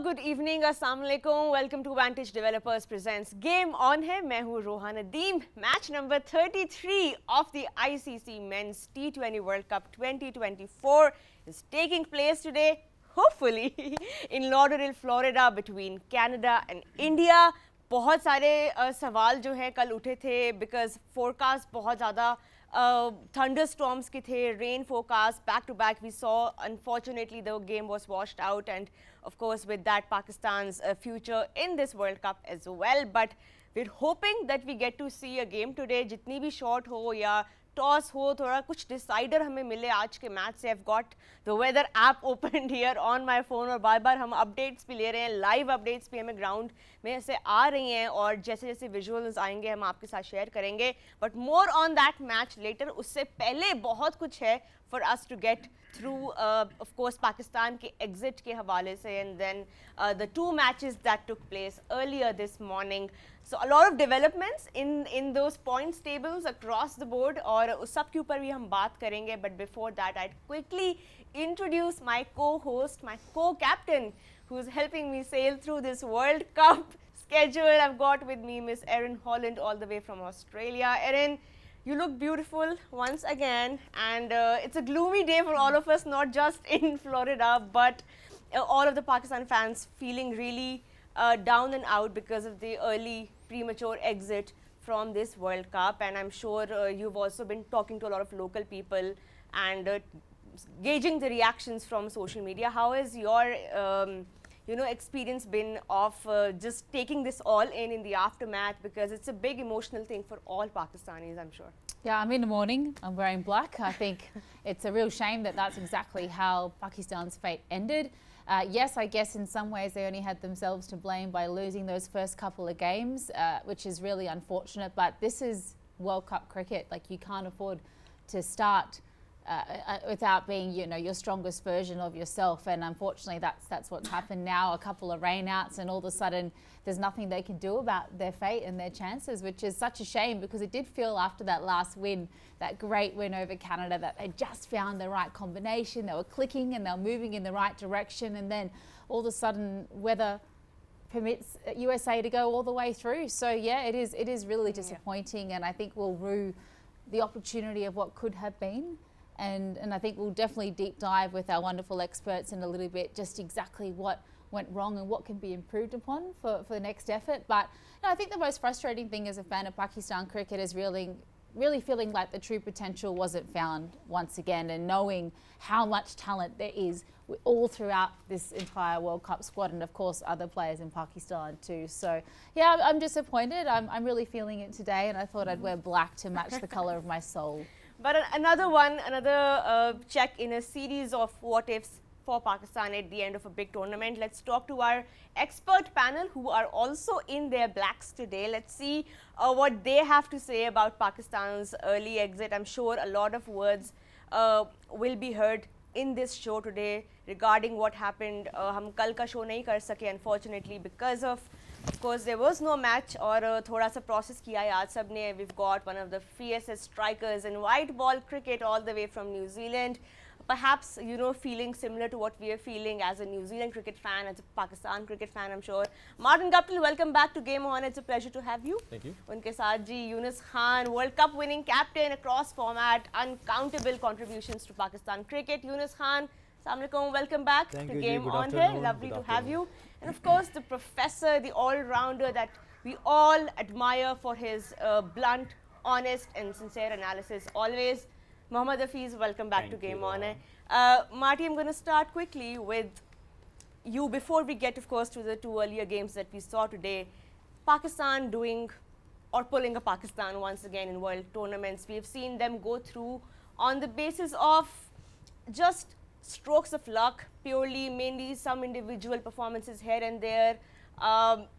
Good evening, अस्सलाम वालेकुम। Welcome to Vantage developers presents game on है। मैं हूँ Roha Nadeem. Match number 33 of the ICC men's T20 world cup 2024 is taking place today, hopefully in Lauderdale, Florida, between Canada and India. बहुत सारे सवाल जो हैं कल उठे थे बिकॉज फोरकास्ट बहुत ज़्यादा thunderstorms ki the, rain forecast back to back we saw. Unfortunately the game was washed out, and of course with that Pakistan's future in this World Cup as well. But we're hoping that we get to see a game today, jitni bhi short ho ya toss हो, थोड़ा कुछ decider हमें मिले आज के match से. I've got the weather app opened here on my phone और बार बार हम अपडेट्स भी ले रहे हैं, लाइव अपडेट्स भी हमें ग्राउंड में से आ रही हैं और जैसे जैसे विजुअल्स आएंगे हम आपके साथ शेयर करेंगे. But more on that match later. उससे पहले बहुत कुछ है for us to get through. Of course Pakistan के एग्जिट के हवाले से, and then the two matches that took place earlier this morning. So a lot of developments in those points tables across the board और उस सब के ऊपर भी हम बात करेंगे. But before that I'd quickly introduce my co-host, my co-captain who's helping me sail through this World Cup schedule. I've got with me Miss Erin Holland all the way from Australia. Erin, you look beautiful once again, and it's a gloomy day for all of us, not just in Florida, but all of the Pakistan fans feeling really down and out because of the early premature exit from this World Cup. And I'm sure you've also been talking to a lot of local people and gauging the reactions from social media. How has your experience been of just taking this all in the aftermath, because it's a big emotional thing for all Pakistanis, I'm sure. Yeah, I'm in the morning. I'm wearing black. I think it's a real shame that that's exactly how Pakistan's fate ended. Yes, I guess in some ways they only had themselves to blame by losing those first couple of games, which is really unfortunate. But this is World Cup cricket. Like, you can't afford to start without being, your strongest version of yourself. And unfortunately, that's what's happened now. A couple of rainouts, and all of a sudden, there's nothing they can do about their fate and their chances, which is such a shame, because it did feel after that last win, that great win over Canada, that they just found the right combination. They were clicking and they were moving in the right direction, and then all of a sudden, weather permits USA to go all the way through. So yeah, it is really disappointing, and I think will rue the opportunity of what could have been. And I think we'll definitely deep dive with our wonderful experts in a little bit, just exactly what went wrong and what can be improved upon for the next effort. But I think the most frustrating thing as a fan of Pakistan cricket is really feeling like the true potential wasn't found once again, and knowing how much talent there is all throughout this entire World Cup squad, and of course other players in Pakistan too. So yeah, I'm disappointed. I'm really feeling it today, and I thought I'd wear black to match the colour of my soul. But another check in a series of what ifs for Pakistan at the end of a big tournament. Let's talk to our expert panel who are also in their blacks today. Let's see what they have to say about Pakistan's early exit. I'm sure a lot of words will be heard in this show today regarding what happened. हम कल का show नहीं कर सके unfortunately because of course there was no match, और थोड़ा सा process किया है आज सब ने. We've got one of the fiercest strikers in white ball cricket all the way from New Zealand. Perhaps, feeling similar to what we are feeling as a New Zealand cricket fan, as a Pakistan cricket fan, I'm sure. Martin Guptill, welcome back to Game On. It's a pleasure to have you. Thank you. Unke saath ji, Yunus Khan, World Cup winning captain across format, uncountable contributions to Pakistan cricket. Yunus Khan, Assalamu alaikum, welcome back to Game On here. Lovely to have you. And of course, the professor, the all-rounder that we all admire for his blunt, honest and sincere analysis always. Mohammad Hafiz, welcome back to Game On. Marty, I'm going to start quickly with you before we get, of course, to the two earlier games that we saw today. Pakistan doing or pulling a Pakistan once again in world tournaments. We've seen them go through on the basis of just strokes of luck, purely, mainly some individual performances here and there,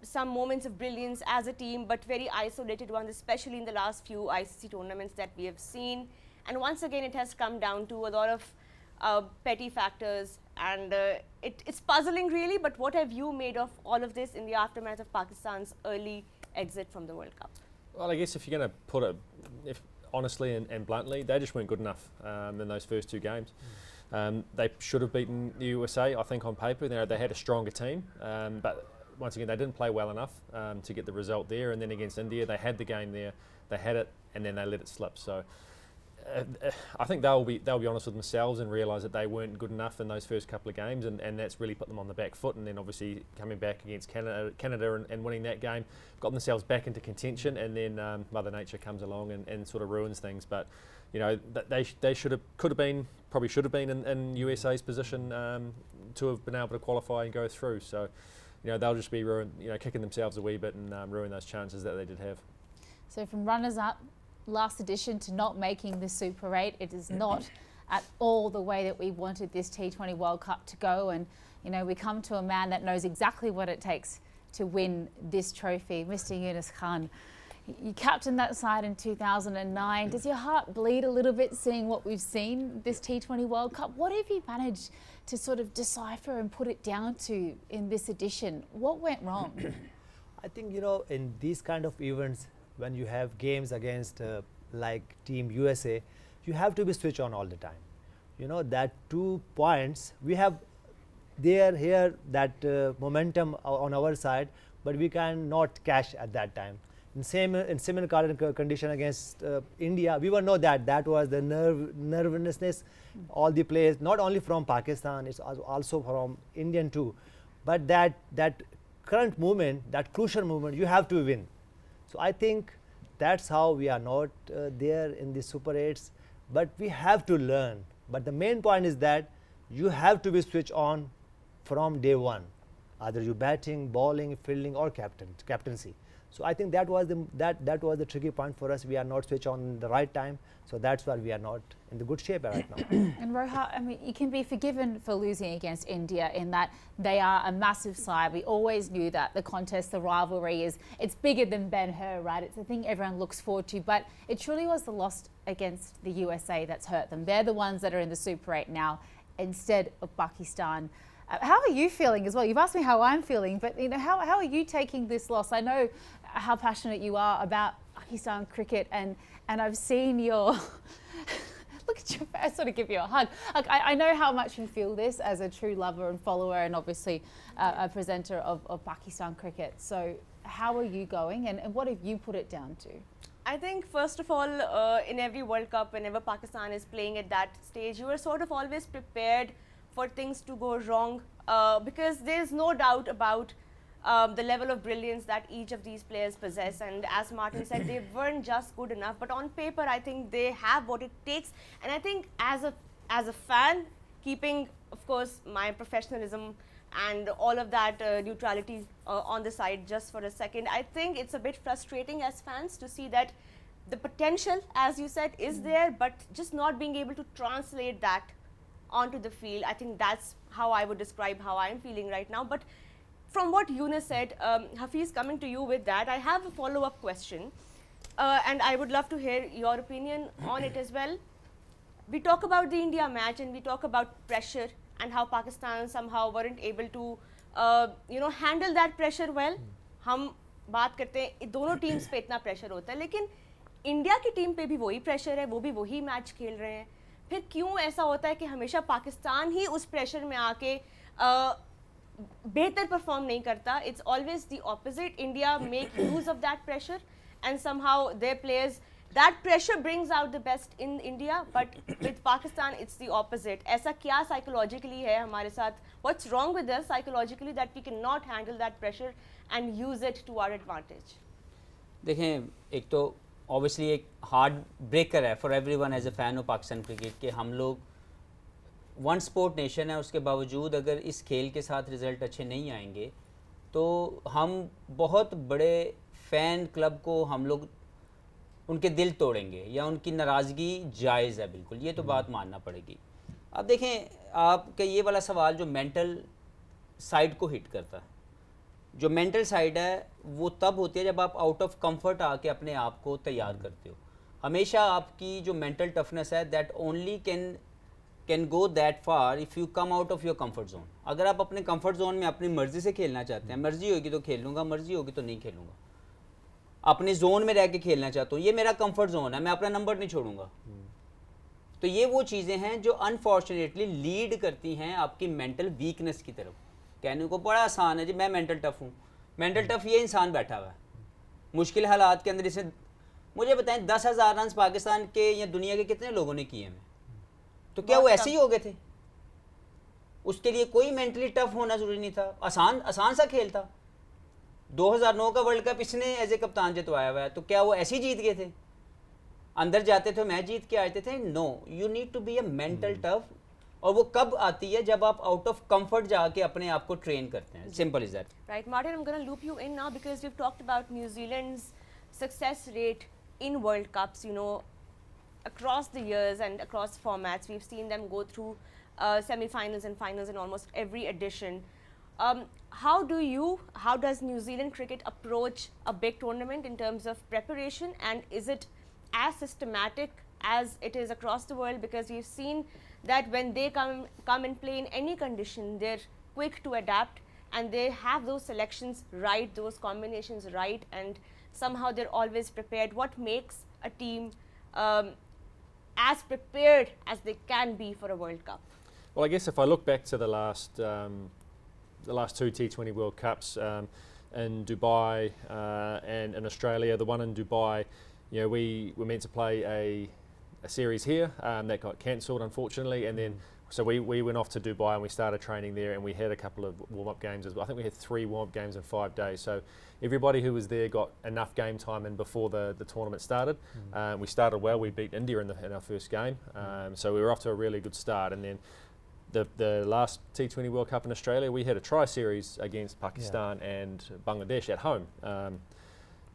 some moments of brilliance as a team, but very isolated ones, especially in the last few ICC tournaments that we have seen. And once again, it has come down to a lot of petty factors, and it's puzzling really. But what have you made of all of this in the aftermath of Pakistan's early exit from the World Cup? Well, I guess if you're going to put it honestly and bluntly, they just weren't good enough in those first two games. They should have beaten the USA, I think, on paper. They had a stronger team, but once again, they didn't play well enough to get the result there. And then against India, they had the game there, they had it, and then they let it slip. So I think they'll be honest with themselves and realise that they weren't good enough in those first couple of games, and that's really put them on the back foot. And then obviously coming back against Canada and winning that game, got themselves back into contention, and then Mother Nature comes along and sort of ruins things. But they probably should have been in USA's position to have been able to qualify and go through. So they'll just be kicking themselves a wee bit and ruin those chances that they did have. So from runners-up last edition to not making the Super 8, it is not at all the way that we wanted this T20 World Cup to go. And we come to a man that knows exactly what it takes to win this trophy, Mr. Yunus Khan. You captained that side in 2009. Does your heart bleed a little bit seeing what we've seen this T20 World Cup? What have you managed to sort of decipher and put it down to in this edition? What went wrong? I think, in these kind of events, when you have games against like Team USA, you have to be switched on all the time. That 2 points, we have here that momentum on our side, but we cannot cash at that time. In similar condition against India, we will know that was the nervousness, all the players, not only from Pakistan, it's also from Indian too. But that current moment, that crucial moment, you have to win. So I think that's how we are not there in the Super 8s, but we have to learn. But the main point is that you have to be switched on from day one, either you batting, bowling, fielding, or captaincy. So I think that was the tricky point for us. We are not switched on the right time, so that's why we are not in the good shape right now. And Roha, you can be forgiven for losing against India in that they are a massive side. We always knew that the contest, the rivalry it's bigger than Ben-Hur, right? It's a thing everyone looks forward to, but it truly was the loss against the USA that's hurt them. They're the ones that are in the Super 8 now instead of Pakistan. How are you feeling as well? You've asked me how I'm feeling, but how are you taking this loss? I know how passionate you are about Pakistan cricket, and I've seen your look at your face, sort of give you a hug. I know how much you feel this as a true lover and follower, and obviously a presenter of Pakistan cricket. So how are you going, and what have you put it down to? I think first of all, in every World Cup, whenever Pakistan is playing at that stage, you are sort of always prepared for things to go wrong, because there's no doubt about the level of brilliance that each of these players possess. And as Martin said, they weren't just good enough, but on paper I think they have what it takes. And I think as a fan, keeping of course my professionalism and all of that neutrality on the side just for a second, I think it's a bit frustrating as fans to see that the potential, as you said, is there, but just not being able to translate that onto the field. I think that's how I would describe how I'm feeling right now. But from what Yunus said, Hafiz, coming to you with that, I have a follow-up question, and I would love to hear your opinion on it as well. We talk about the India match and we talk about pressure and how Pakistan somehow weren't able to handle that pressure well. हम बात करते हैं दोनों teams पे इतना pressure होता है, लेकिन इंडिया की टीम पे भी वही प्रेशर है, वो भी वही मैच खेल रहे हैं. फिर क्यों ऐसा होता है कि हमेशा पाकिस्तान ही उस प्रेशर में आके बेहतर परफॉर्म नहीं करता? It's always the opposite. India make use of that pressure, and somehow their players, that pressure brings out the best in India, but with Pakistan it's the opposite. ऐसा क्या psychologically है हमारे साथ? What's wrong with us psychologically that we cannot handle that pressure and use it to our advantage? देखें, एक तो obviously एक hard breaker है for everyone as a fan of Pakistan cricket के हम लोग वन स्पोर्ट नेशन है, उसके बावजूद अगर इस खेल के साथ रिज़ल्ट अच्छे नहीं आएंगे तो हम बहुत बड़े फ़ैन क्लब को हम लोग उनके दिल तोड़ेंगे या उनकी नाराज़गी जायज़ है बिल्कुल, ये तो बात मानना पड़ेगी. अब देखें, आपका ये वाला सवाल जो मेंटल साइड को हिट करता है, जो मेंटल साइड है वो तब होती है जब आप आउट ऑफ कंफर्ट आके अपने आप को तैयार करते हो. हमेशा आपकी जो मेंटल टफनेस है that only can go that far if you come out of your comfort zone. अगर आप अपने कंफर्ट जोन में अपनी मर्ज़ी से खेलना चाहते हैं, मर्ज़ी होगी तो खेल लूँगा, मर्ज़ी होगी तो नहीं खेलूँगा, अपने जोन में रह के खेलना चाहता हूँ, ये मेरा कंफर्ट जोन है, मैं अपना नंबर नहीं छोड़ूंगा, तो ये वो चीज़ें हैं जो अनफॉर्चुनेटली लीड करती हैं आपकी मेंटल वीकनेस की तरफ। कहने को बड़ा आसान है जी मैं मेंटल टफ हूँ, मेंटल टफ ये इंसान बैठा हुआ है मुश्किल हालात के अंदर। इसे मुझे बताएं 10,000 रन पाकिस्तान के या दुनिया के कितने लोगों ने किए हैं, तो क्या वो ऐसे ही हो गए थे? उसके लिए कोई मेंटली टफ होना जरूरी नहीं था, आसान सा खेल था। 2009 का वर्ल्ड कप इसने एज ए कप्तान जितवाया हुआ है, तो क्या वो ऐसे ही जीत गए थे? अंदर जाते थे मैच जीत के आते थे? No, you need to be a mental tough. और वो कब आती है? जब आप आउट ऑफ कंफर्ट जाके अपने आप को ट्रेन करते हैं। Simple is that. Right, Martin, I'm going to loop you in now because we've talked about New Zealand's success rate in World Cups, you know, across the years and across formats. We've seen them go through semi-finals and finals in almost every edition. How does New Zealand cricket approach a big tournament in terms of preparation, and is it as systematic as it is across the world? Because we've seen that when they come and play in any condition, they're quick to adapt and they have those selections right, those combinations right, and somehow they're always prepared. What makes a team as prepared as they can be for a World Cup? Well, I guess if I look back to the last two T20 World Cups in Dubai and in Australia, the one in Dubai, you know, we were meant to play a series here that got cancelled, unfortunately, and then so we went off to Dubai and we started training there, and we had a couple of warm-up games as well. I think we had 3 warm-up games in 5 days. So everybody who was there got enough game time in before the tournament started. We started well. We beat India in our first game, so we were off to a really good start. And then the last T20 World Cup in Australia, we had a tri-series against Pakistan and Bangladesh at home.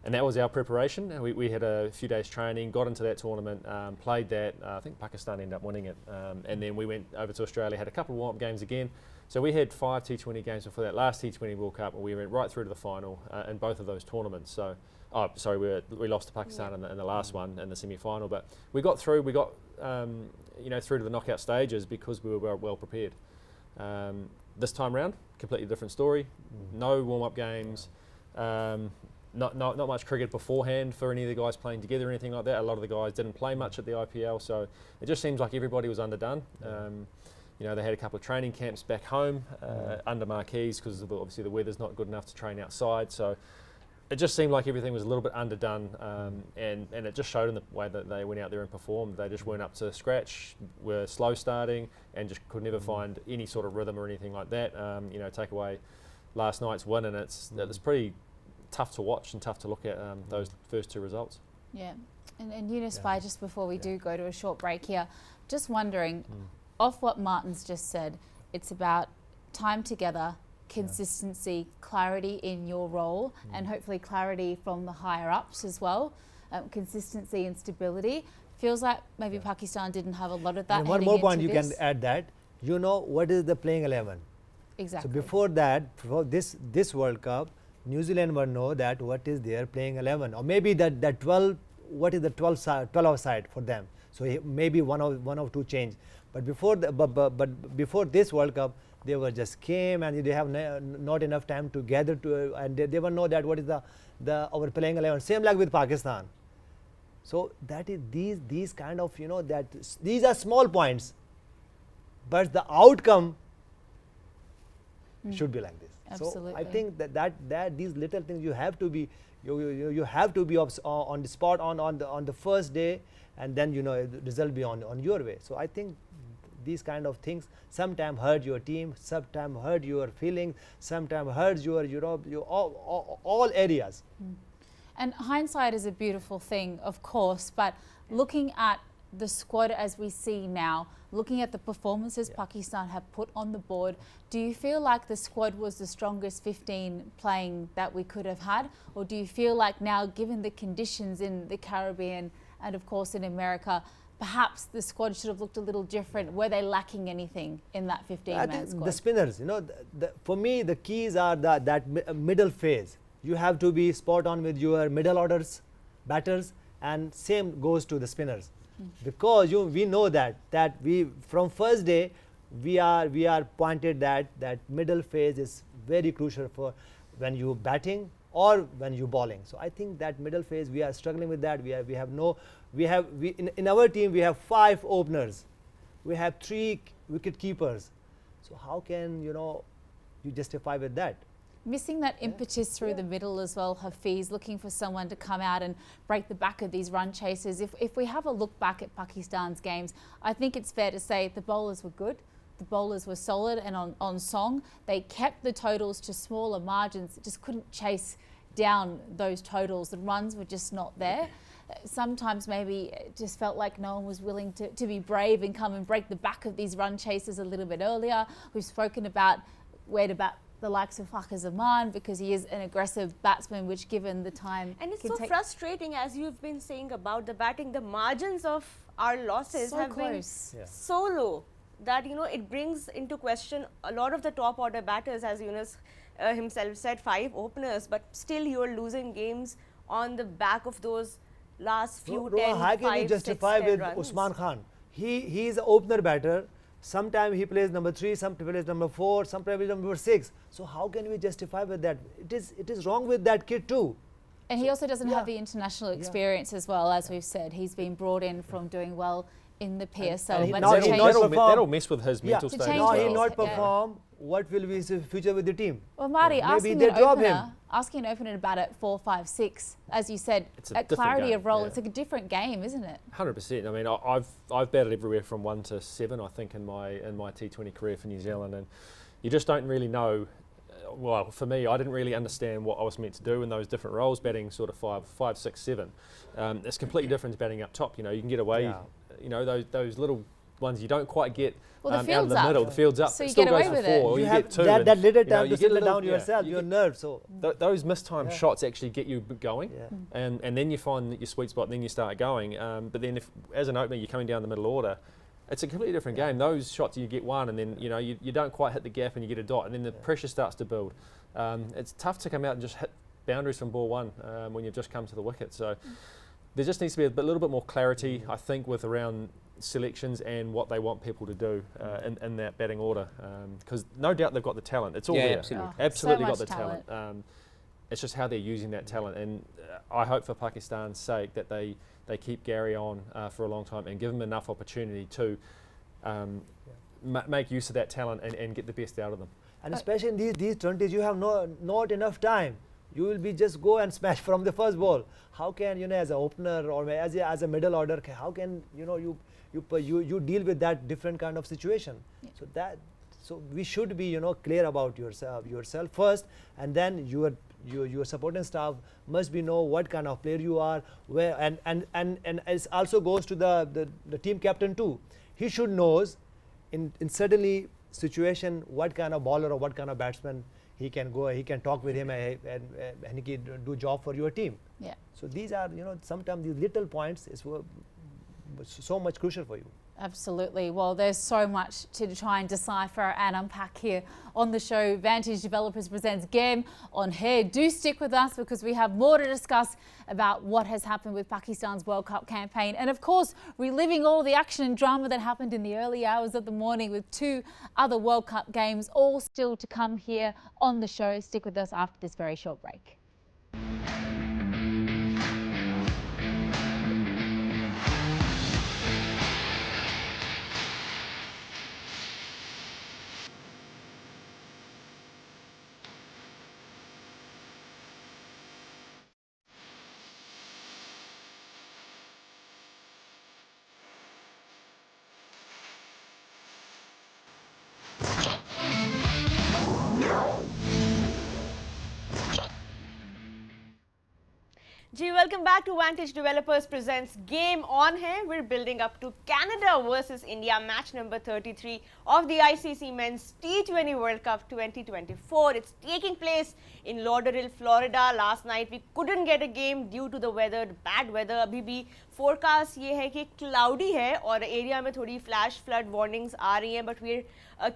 And that was our preparation. We had a few days training, got into that tournament, played that. I think Pakistan ended up winning it. And then we went over to Australia, had a couple of warm-up games again. So we had 5 T20 games before that last T20 World Cup, and we went right through to the final in both of those tournaments. So, we lost to Pakistan in the last one in the semi-final, but we got through. We got through to the knockout stages because we were well prepared. This time round, completely different story. No warm-up games. Not much cricket beforehand for any of the guys playing together or anything like that. A lot of the guys didn't play much at the IPL, so it just seems like everybody was underdone. They had a couple of training camps back home under marquees because obviously the weather's not good enough to train outside. So it just seemed like everything was a little bit underdone, and it just showed in the way that they went out there and performed. They just weren't up to scratch, were slow starting, and just could never find any sort of rhythm or anything like that. Take away last night's win, and it's pretty tough to watch and tough to look at those first 2 results. Yeah, and Yunus Bhai, just before we do go to a short break here, just wondering, off what Martin's just said, it's about time together, consistency, clarity in your role, and hopefully clarity from the higher ups as well, consistency and stability. Feels like maybe Pakistan didn't have a lot of that. And one more point you can add that, what is the playing 11? Exactly. So before that, before this World Cup, New Zealand will know that what is their playing 11, or maybe that 12. What is the 12 side for them? So maybe one or two change. But before before this World Cup, they were just came and they have not enough time to gather to, and they will know that what is the our playing 11. Same like with Pakistan. So that is these kind of that these are small points, but the outcome should be like this. Absolutely. So I think that these little things you have to be you have to be on the spot on the first day, and then the result be on your way. So I think these kind of things sometimes hurt your team, sometimes hurt your feelings, sometimes hurt your all areas. And hindsight is a beautiful thing, of course, but looking at the squad as we see now, looking at the performances Pakistan have put on the board, do you feel like the squad was the strongest 15 playing that we could have had? Or do you feel like now, given the conditions in the Caribbean and of course in America, perhaps the squad should have looked a little different? Were they lacking anything in that 15-man squad? The spinners, for me the keys are that middle phase. You have to be spot on with your middle orders, batters, and same goes to the spinners. Because we know that we from first day we are pointed that middle phase is very crucial for when you batting or when you bowling. So I think that middle phase we are struggling with that. In our team we have 5 openers, we have 3 wicket keepers. So how can you justify with that? Missing that impetus through the middle as well, Hafiz, looking for someone to come out and break the back of these run chasers. If we have a look back at Pakistan's games, I think it's fair to say the bowlers were good. The bowlers were solid and on song. They kept the totals to smaller margins, just couldn't chase down those totals. The runs were just not there. Sometimes maybe it just felt like no one was willing to be brave and come and break the back of these run chasers a little bit earlier. We've spoken about where to bat the likes of Babar Azam because he is an aggressive batsman, which given the time... And it's so frustrating, as you've been saying about the batting, the margins of our losses have been so low that, it brings into question a lot of the top order batters, as Yunus himself said, 5 openers, but still you're losing games on the back of those last few 10, how can 5, you justify 6, 10 with runs? Usman Khan? He is an opener batter. Sometimes he plays number 3, sometimes he plays number 4, sometimes number 6. So how can we justify with that? It is wrong with that kid too. And he also doesn't have the international experience as well, as we've said. He's been brought in from doing well in the PSL. That'll mess with his mental state. Now he'll not perform. What will be his future with the team? Well, Marty, asking an opener to bat at 4, 5, 6, as you said, at clarity of role, it's a different game, isn't it? 100%. I mean, I've batted everywhere from 1 to 7, I think, in my T20 career for New Zealand, and you just don't really know. Well, for me, I didn't really understand what I was meant to do in those different roles, batting sort of 5, 6, 7. It's completely different to batting up top. You can get away. Those little ones you don't quite get out in the middle. The field's up. So it you still get goes away for with 4. You You have get 2. that little time you to get settle down yourself, your nerves. So those mistimed shots actually get you going, and then you find that your sweet spot, and then you start going. But then if, as an opener, you're coming down the middle order, it's a completely different game. Those shots you get one, and then you don't quite hit the gap, and you get a dot, and then the pressure starts to build. It's tough to come out and just hit boundaries from ball 1 when you've just come to the wicket. So there just needs to be a little bit more clarity, I think, with around selections and what they want people to do in that batting order, because no doubt they've got the talent. It's all there. Absolutely so got the talent. It's just how they're using that talent, and I hope for Pakistan's sake that they keep Gary on for a long time and give him enough opportunity to make use of that talent and get the best out of them. And especially in these 20s, you have not enough time. You will be just go and smash from the first ball. How can as an opener or as a middle order, how can you deal with that different kind of situation? So we should be clear about yourself first, and then your supporting staff must be know what kind of player you are, where and it also goes to the team captain too. He should knows in certainly situation what kind of bowler or what kind of batsman he can talk with him and he can do job for your team. So these are sometimes these little points is so much crucial for you. Absolutely. Well, there's so much to try and decipher and unpack here on the show. Vantage Developers presents Game on Hair. Do stick with us because we have more to discuss about what has happened with Pakistan's World Cup campaign. And of course, reliving all the action and drama that happened in the early hours of the morning with 2 other World Cup games, all still to come here on the show. Stick with us after this very short break. Welcome back to Vantage Developers presents Game on Hair. We're building up to Canada versus India, match number 33 of the ICC Men's T20 World Cup 2024. It's taking place in Lauderdale, Florida. Last night we couldn't get a game due to the weather, bad weather. अभी भी forecast ये है कि cloudy है और area में थोड़ी flash flood warnings आ रही हैं, but we're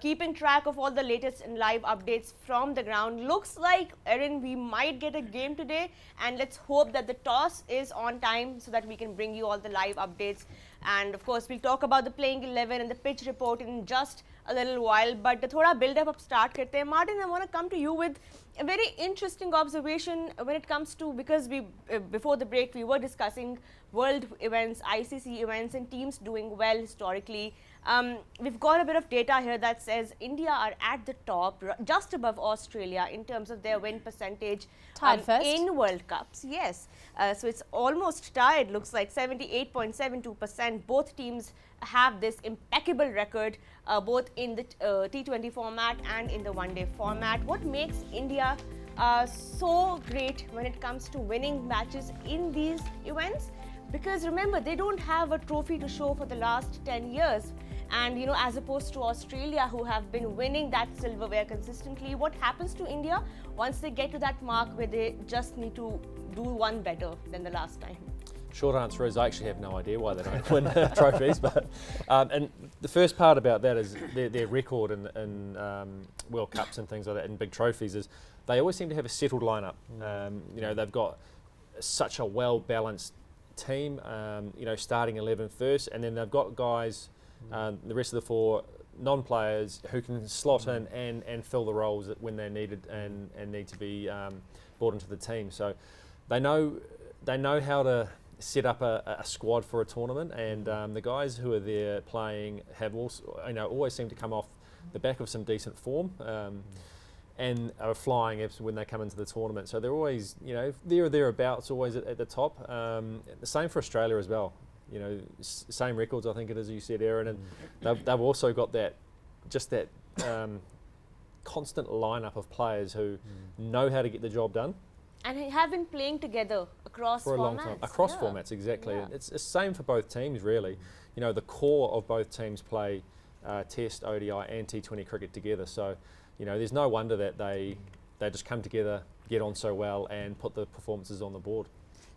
keeping track of all the latest and live updates from the ground. Looks like, Erin, we might get a game today, and let's hope that the toss is on time so that we can bring you all the live updates. And of course, we'll talk about the playing 11 and the pitch report in just a little while, but thoda build up start karte hain. Martin, I want to come to you with a very interesting observation when it comes to, because we before the break we were discussing world events, ICC events, and teams doing well historically. We've got a bit of data here that says India are at the top, just above Australia in terms of their win percentage in World Cups. Yes, so it's almost tied. Looks like 78.72%. Both teams have this impeccable record, both in the T20 format and in the one-day format. What makes India so great when it comes to winning matches in these events? Because remember, they don't have a trophy to show for the last 10 years. And you know, as opposed to Australia, who have been winning that silverware consistently, what happens to India once they get to that mark where they just need to do one better than the last time? Short answer is I actually have no idea why they don't win trophies. But and the first part about that is their record in World Cups and things like that, and big trophies, is they always seem to have a settled lineup. You know, they've got such a well-balanced team. You know, starting 11 first, and then they've got guys. The rest of the four non-players who can slot in and fill the roles when they're needed and need to be brought into the team. So they know how to set up a squad for a tournament, and the guys who are there playing have also, you know, always seem to come off the back of some decent form and are flying when they come into the tournament. So they're always, you know, there or thereabouts, always at the top. The same for Australia as well. You know, same records, I think it is, you said, Aaron, and they've also got that constant lineup of players who know how to get the job done. And have been playing together across for a formats. long time. Across formats, exactly. Yeah. It's the same for both teams, really. You know, the core of both teams play Test, ODI and T20 cricket together. So, you know, there's no wonder that they just come together, get on so well, and put the performances on the board.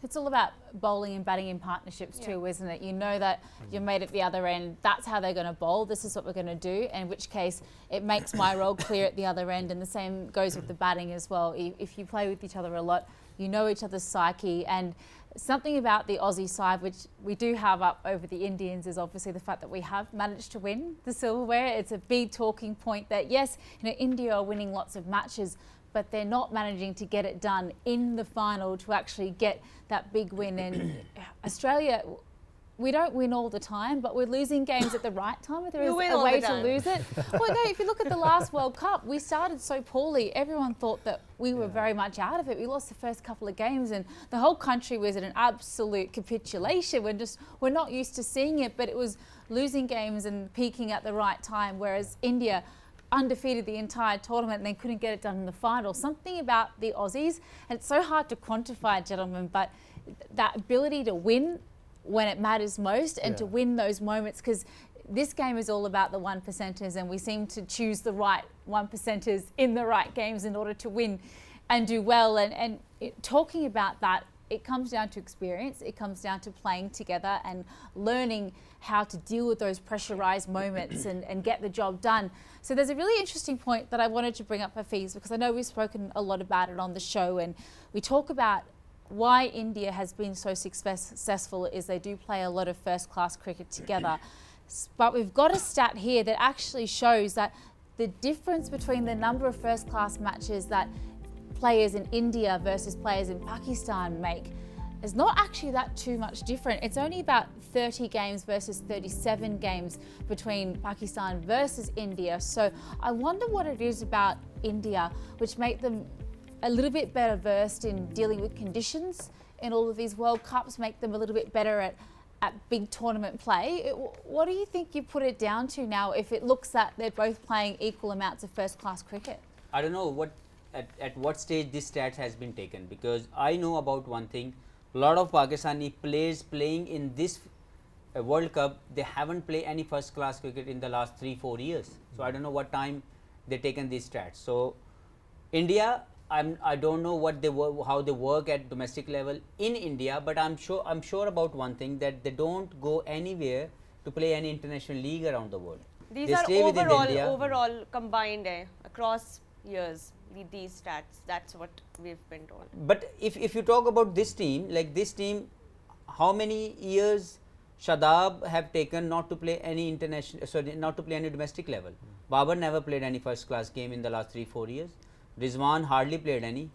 It's all about bowling and batting in partnerships too, isn't it? You know that your mate at the other end, that's how they're going to bowl, this is what we're going to do, in which case it makes my role clear at the other end, and the same goes with the batting as well. If you play with each other a lot, you know each other's psyche, and something about the Aussie side, which we do have up over the Indians, is obviously the fact that we have managed to win the silverware. It's a big talking point that, yes, you know, India are winning lots of matches, but they're not managing to get it done in the final to actually get that big win. And Australia, we don't win all the time, but we're losing games at the right time. If there is a way to lose it. Well, no, if you look at the last World Cup, we started so poorly. Everyone thought that we were very much out of it. We lost the first couple of games and the whole country was in an absolute capitulation. We're not used to seeing it, but it was losing games and peaking at the right time, whereas India undefeated the entire tournament and they couldn't get it done in the final. Something about the Aussies, and it's so hard to quantify, gentlemen, but that ability to win when it matters most and to win those moments, because this game is all about the 1%ers, and we seem to choose the right 1%ers in the right games in order to win and do well. And talking about that, it comes down to experience, it comes down to playing together and learning how to deal with those pressurized moments and get the job done. So there's a really interesting point that I wanted to bring up, Hafiz, because I know we've spoken a lot about it on the show, and we talk about why India has been so successful is they do play a lot of first-class cricket together. But we've got a stat here that actually shows that the difference between the number of first-class matches that players in India versus players in Pakistan make is not actually that too much different. It's only about 30 games versus 37 games between Pakistan versus India. So I wonder what it is about India which make them a little bit better versed in dealing with conditions in all of these World Cups, make them a little bit better at big tournament play. What do you think you put it down to now if it looks that they're both playing equal amounts of first-class cricket? I don't know at what stage this stat has been taken, because I know about one thing. A lot of Pakistani players playing in this World Cup, they haven't played any first-class cricket in the last 3-4 years. So I don't know what time they've taken these stats. So India, I don't know what how they work at domestic level in India, but I'm sure about one thing, that they don't go anywhere to play any international league around the world. These they are stay within India. overall combined across years. These stats, that's what we've been told. But if you talk about this team, like this team, how many years Shadab have taken not to play any international, sorry, not to play any domestic level? Babar never played any first class game in the last 3-4 years. Rizwan hardly played any.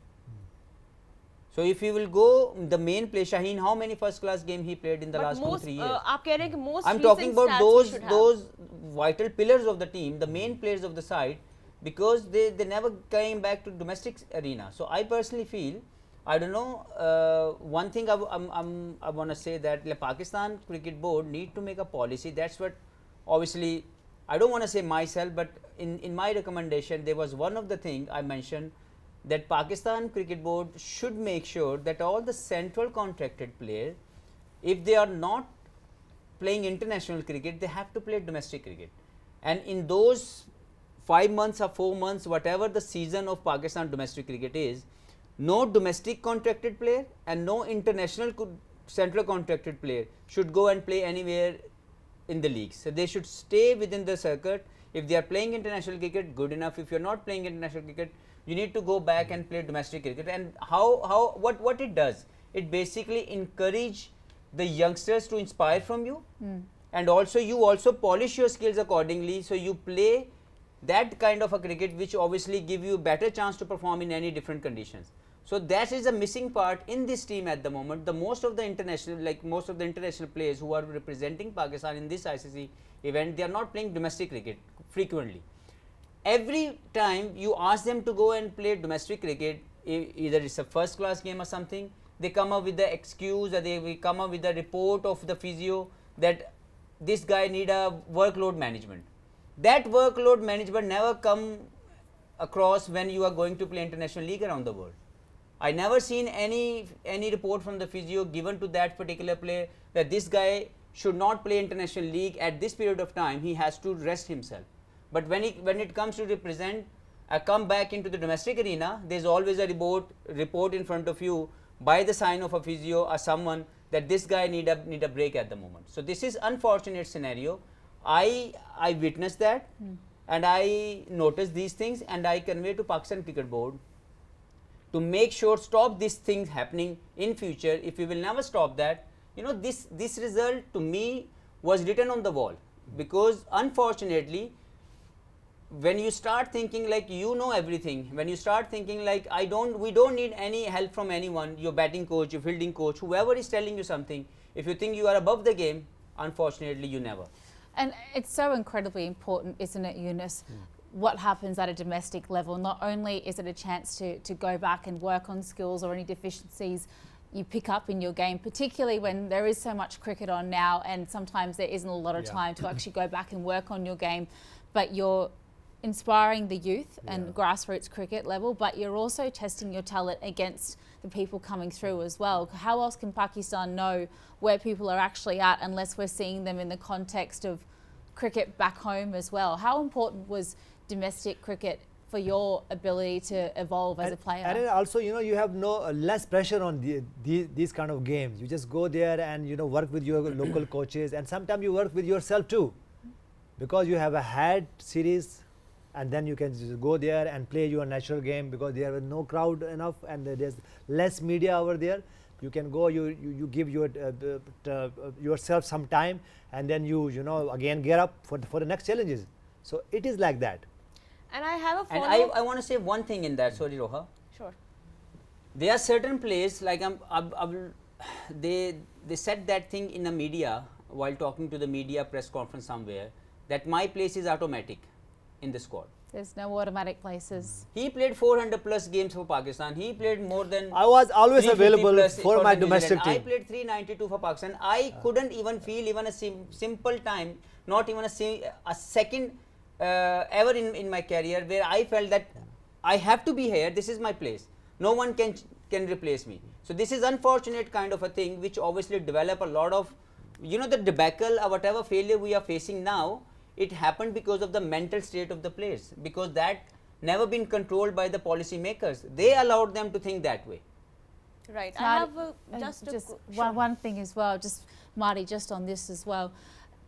So if you will go the main play, Shaheen, how many first class game he played in the last 2-3 years? आप कह रहे हैं कि most I'm recent talking about stats we should have. those vital pillars of the team, the main players of the side, because they never came back to domestic arena. So I personally feel, I don't know, one thing I want to say that the Pakistan Cricket Board need to make a policy. That's what obviously I don't want to say myself, but in my recommendation there was one of the thing I mentioned, that Pakistan Cricket Board should make sure that all the central contracted players, if they are not playing international cricket, they have to play domestic cricket. And in those 5 months or 4 months, whatever the season of Pakistan domestic cricket is, no domestic contracted player and no international central contracted player should go and play anywhere in the leagues. So they should stay within the circuit. If they are playing international cricket, good enough. If you are not playing international cricket, you need to go back and play domestic cricket. And what it does, it basically encourage the youngsters to inspire from you, and also you also polish your skills accordingly, so you play that kind of a cricket which obviously give you better chance to perform in any different conditions. So that is a missing part in this team at the moment. The most of the international players who are representing Pakistan in this ICC event, they are not playing domestic cricket frequently. Every time you ask them to go and play domestic cricket, either it's a first class game or something, they come up with the excuse, or they will come up with the report of the physio that this guy need a workload management. That workload management never come across when you are going to play international league around the world. I never seen any report from the physio given to that particular player that this guy should not play international league at this period of time, he has to rest himself. But when it comes to represent a comeback into the domestic arena, there is always a report in front of you by the sign of a physio or someone that this guy need a break at the moment. So this is unfortunate scenario. I witnessed that, and I noticed these things, and I convey to Pakistan Cricket Board to make sure stop these things happening in future. If we will never stop that, you know, this result to me was written on the wall, because unfortunately when you start thinking like you know everything, when you start thinking like we don't need any help from anyone, your batting coach, your fielding coach, whoever is telling you something, if you think you are above the game, unfortunately you never. And it's so incredibly important, isn't it, Yunus? What happens at a domestic level? Not only is it a chance to go back and work on skills or any deficiencies you pick up in your game, particularly when there is so much cricket on now, and sometimes there isn't a lot of time to actually go back and work on your game, but you're inspiring the youth and grassroots cricket level, but you're also testing your talent against the people coming through as well. How else can Pakistan know where people are actually at unless we're seeing them in the context of cricket back home as well? How important was domestic cricket for your ability to evolve as a player? And also, you know, you have less pressure on these kind of games. You just go there and, you know, work with your local coaches, and sometimes you work with yourself too, because you have a head series, and then you can just go there and play your natural game, because there is no crowd enough and there's less media over there. You can go, you give yourself some time, and then you know again get up for the next challenges. So it is like that. And I have a follow. And I want to say one thing in that. Sorry, Roha. Sure. There are certain players like they said that thing in the media while talking to the media press conference somewhere, that my place is automatic in the squad. There's no automatic places. He played 400 plus games for Pakistan. He played more than. I was always 350 available plus for my New domestic Zealand. team. I played 392 for Pakistan. I couldn't even feel even a simple time, not even a second ever in my career where I felt that I have to be here. This is my place. No one can replace me. So this is unfortunate kind of a thing, which obviously develop a lot of, you know, the debacle or whatever failure we are facing now. It happened because of the mental state of the players, because that never been controlled by the policy makers. They allowed them to think that way. Right. So I have one thing as well, just Marty, just on this as well.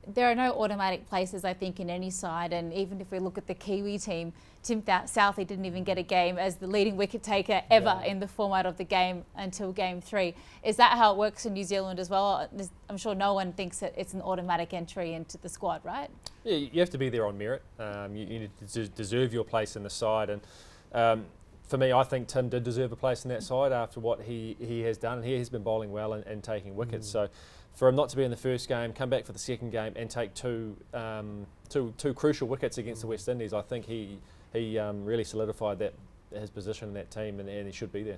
there are no automatic places, I think, in any side. And even if we look at the Kiwi team, Tim Southey didn't even get a game as the leading wicket taker ever in the format of the game until game 3. Is that how it works in New Zealand as well? I'm sure no one thinks that it's an automatic entry into the squad, right? Yeah, you have to be there on merit. You need to deserve your place in the side. And for me, I think Tim did deserve a place in that side after what he has done. And he has been bowling well and taking wickets. So for him not to be in the first game, come back for the second game and take two crucial wickets against the West Indies, I think he really solidified his position in that team, and he should be there.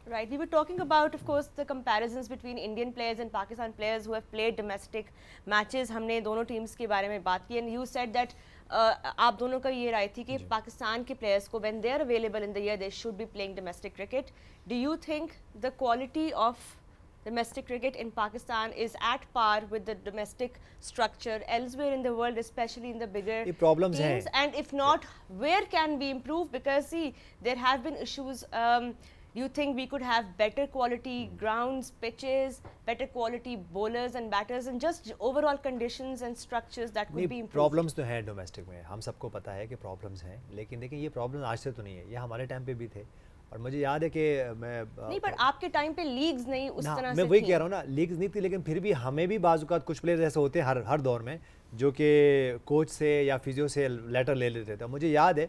Right. We were talking about, of course, the comparisons between Indian players and Pakistan players who have played domestic matches. हमने दोनों teams के बारे में बात की, and you said that आप दोनों का ये राय थी कि पाकिस्तान के players को when they are available in the year they should be playing domestic cricket. Do you think the quality of domestic cricket in Pakistan is at par with the domestic structure elsewhere in the world, especially in the bigger problems teams? हैं. And if not, where can we improve? Because see, there have been issues. Do you think we could have better quality grounds, pitches, better quality bowlers and batters, and just overall conditions and structures that could be improved? Problems तो हैं domestic में, हम सबको पता है कि problems हैं, लेकिन देखिए ये प्रॉब्लम आज से तो नहीं है, ये हमारे टाइम पे भी थे. और मुझे याद है कि मैं नहीं, पर आपके टाइम पे लीग्स नहीं उस तरह से मैं वही थी. कह रहा हूँ ना, लीग्स नहीं थी, लेकिन फिर भी हमें भी बाजुकात कुछ प्लेयर ऐसे होते हैं हर दौर में जो कि कोच से या फिजियो से लेटर ले लेते थे. मुझे याद है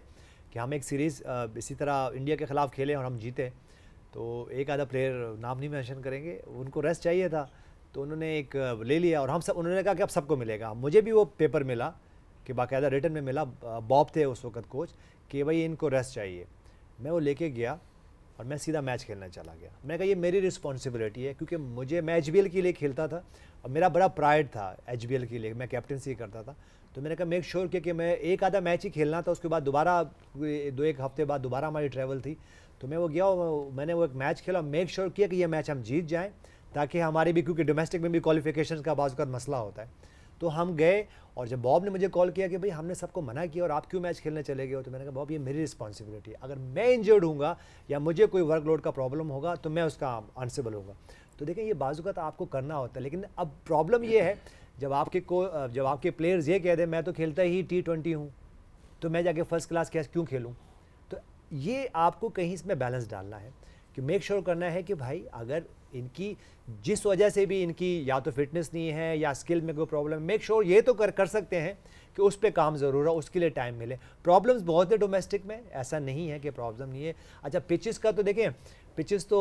कि हम एक सीरीज़ इसी तरह इंडिया के ख़िलाफ़ खेले और हम जीते, तो एक आधा प्लेयर, नाम नहीं मेंशन करेंगे, उनको रेस्ट चाहिए था, तो उन्होंने एक ले लिया और उन्होंने कहा कि अब सबको मिलेगा. मुझे भी वो पेपर मिला कि बाकायदा रिटर्न में मिला, बॉब थे उस वक्त कोच, कि भाई इनको रेस्ट चाहिए. मैं वो लेके गया और मैं सीधा मैच खेलने चला गया. मैं कहा ये मेरी रिस्पॉन्सिबिलिटी है, क्योंकि मैं HBL के लिए खेलता था और मेरा बड़ा प्राइड था HBL के लिए, मैं कैप्टनसी करता था. तो मैंने कहा मेक श्योर कि मैं एक आधा मैच ही खेलना था, उसके बाद दोबारा 2-1 हफ्ते बाद दोबारा हमारी ट्रैवल थी, तो मैं वो गया और मैंने वो एक मैच खेला. मेक श्योर किया कि ये मैच हम जीत जाएँ, ताकि हमारी भी, क्योंकि डोमेस्टिक में भी क्वालिफिकेशन का बाज़ वक़्त मसला होता है. तो हम गए और जब बॉब ने मुझे कॉल किया कि भाई हमने सबको मना किया और आप क्यों मैच खेलने चले गए हो, तो मैंने कहा बॉब ये मेरी रिस्पॉन्सिबिलिटी है, अगर मैं इंजर्ड हूँगा या मुझे कोई वर्कलोड का प्रॉब्लम होगा तो मैं उसका आंसरेबल होगा. तो देखें ये बाज़-ओ-क़ात आपको करना होता है, लेकिन अब प्रॉब्लम ये है जब आपके प्लेयर्स ये कह दें मैं तो खेलता ही T20 हूँ, तो मैं जाके फर्स्ट क्लास कैसे क्यों खेलूँ. तो ये आपको कहीं इसमें बैलेंस डालना है कि मेक श्योर करना है कि भाई अगर इनकी जिस वजह से भी इनकी या तो फिटनेस नहीं है या स्किल में कोई प्रॉब्लम, मेक श्योर ये तो कर सकते हैं कि उस पर काम ज़रूर है, उसके लिए टाइम मिले. प्रॉब्लम्स बहुत है डोमेस्टिक में, ऐसा नहीं है कि प्रॉब्लम नहीं है. अच्छा पिचेस का तो देखें, पिचेस तो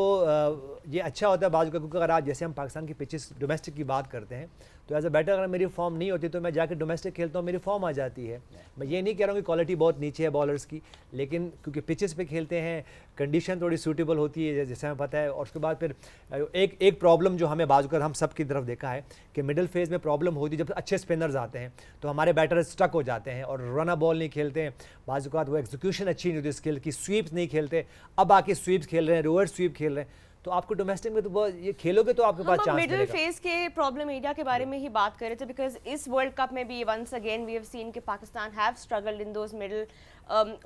ये अच्छा होता है बाजू का, क्योंकि अगर आज जैसे हम पाकिस्तान की पिचेस डोमेस्टिक की बात करते हैं तो एज अ बैटर अगर मेरी फॉर्म नहीं होती तो मैं जाकर डोमेस्टिक खेलता हूँ, मेरी फॉर्म आ जाती है. मैं ये नहीं कह रहा हूँ कि क्वालिटी बहुत नीचे है बॉलर्स की, लेकिन क्योंकि पिचेस पे खेलते हैं कंडीशन थोड़ी सूटेबल होती है जैसे हमें पता है. और उसके बाद फिर एक प्रॉब्लम जो हमें बाजू कर हम सब की तरफ देखा है कि मिडिल फेज में प्रॉब्लम होती है जब अच्छे स्पिनर्स आते हैं तो हमारे बैटर स्टक हो जाते हैं और रन बॉल नहीं खेलते हैं. बाजू का वो एग्जीक्यूशन अच्छी नहीं होती स्किल की, स्वीप्स नहीं खेलते, अब आके स्वीप्स खेल रहे हैं, रिवर्स स्वीप खेल रहे हैं. तो आपको डोमेस्टिक में तो ये खेलोगे तो आपके पास चांस मिलेगा. मिडिल फेज के प्रॉब्लम एरिया के बारे में ही बात कर रहे थे, बिकॉज इस वर्ल्ड कप में भी once again we have seen कि Pakistan have struggled in those middle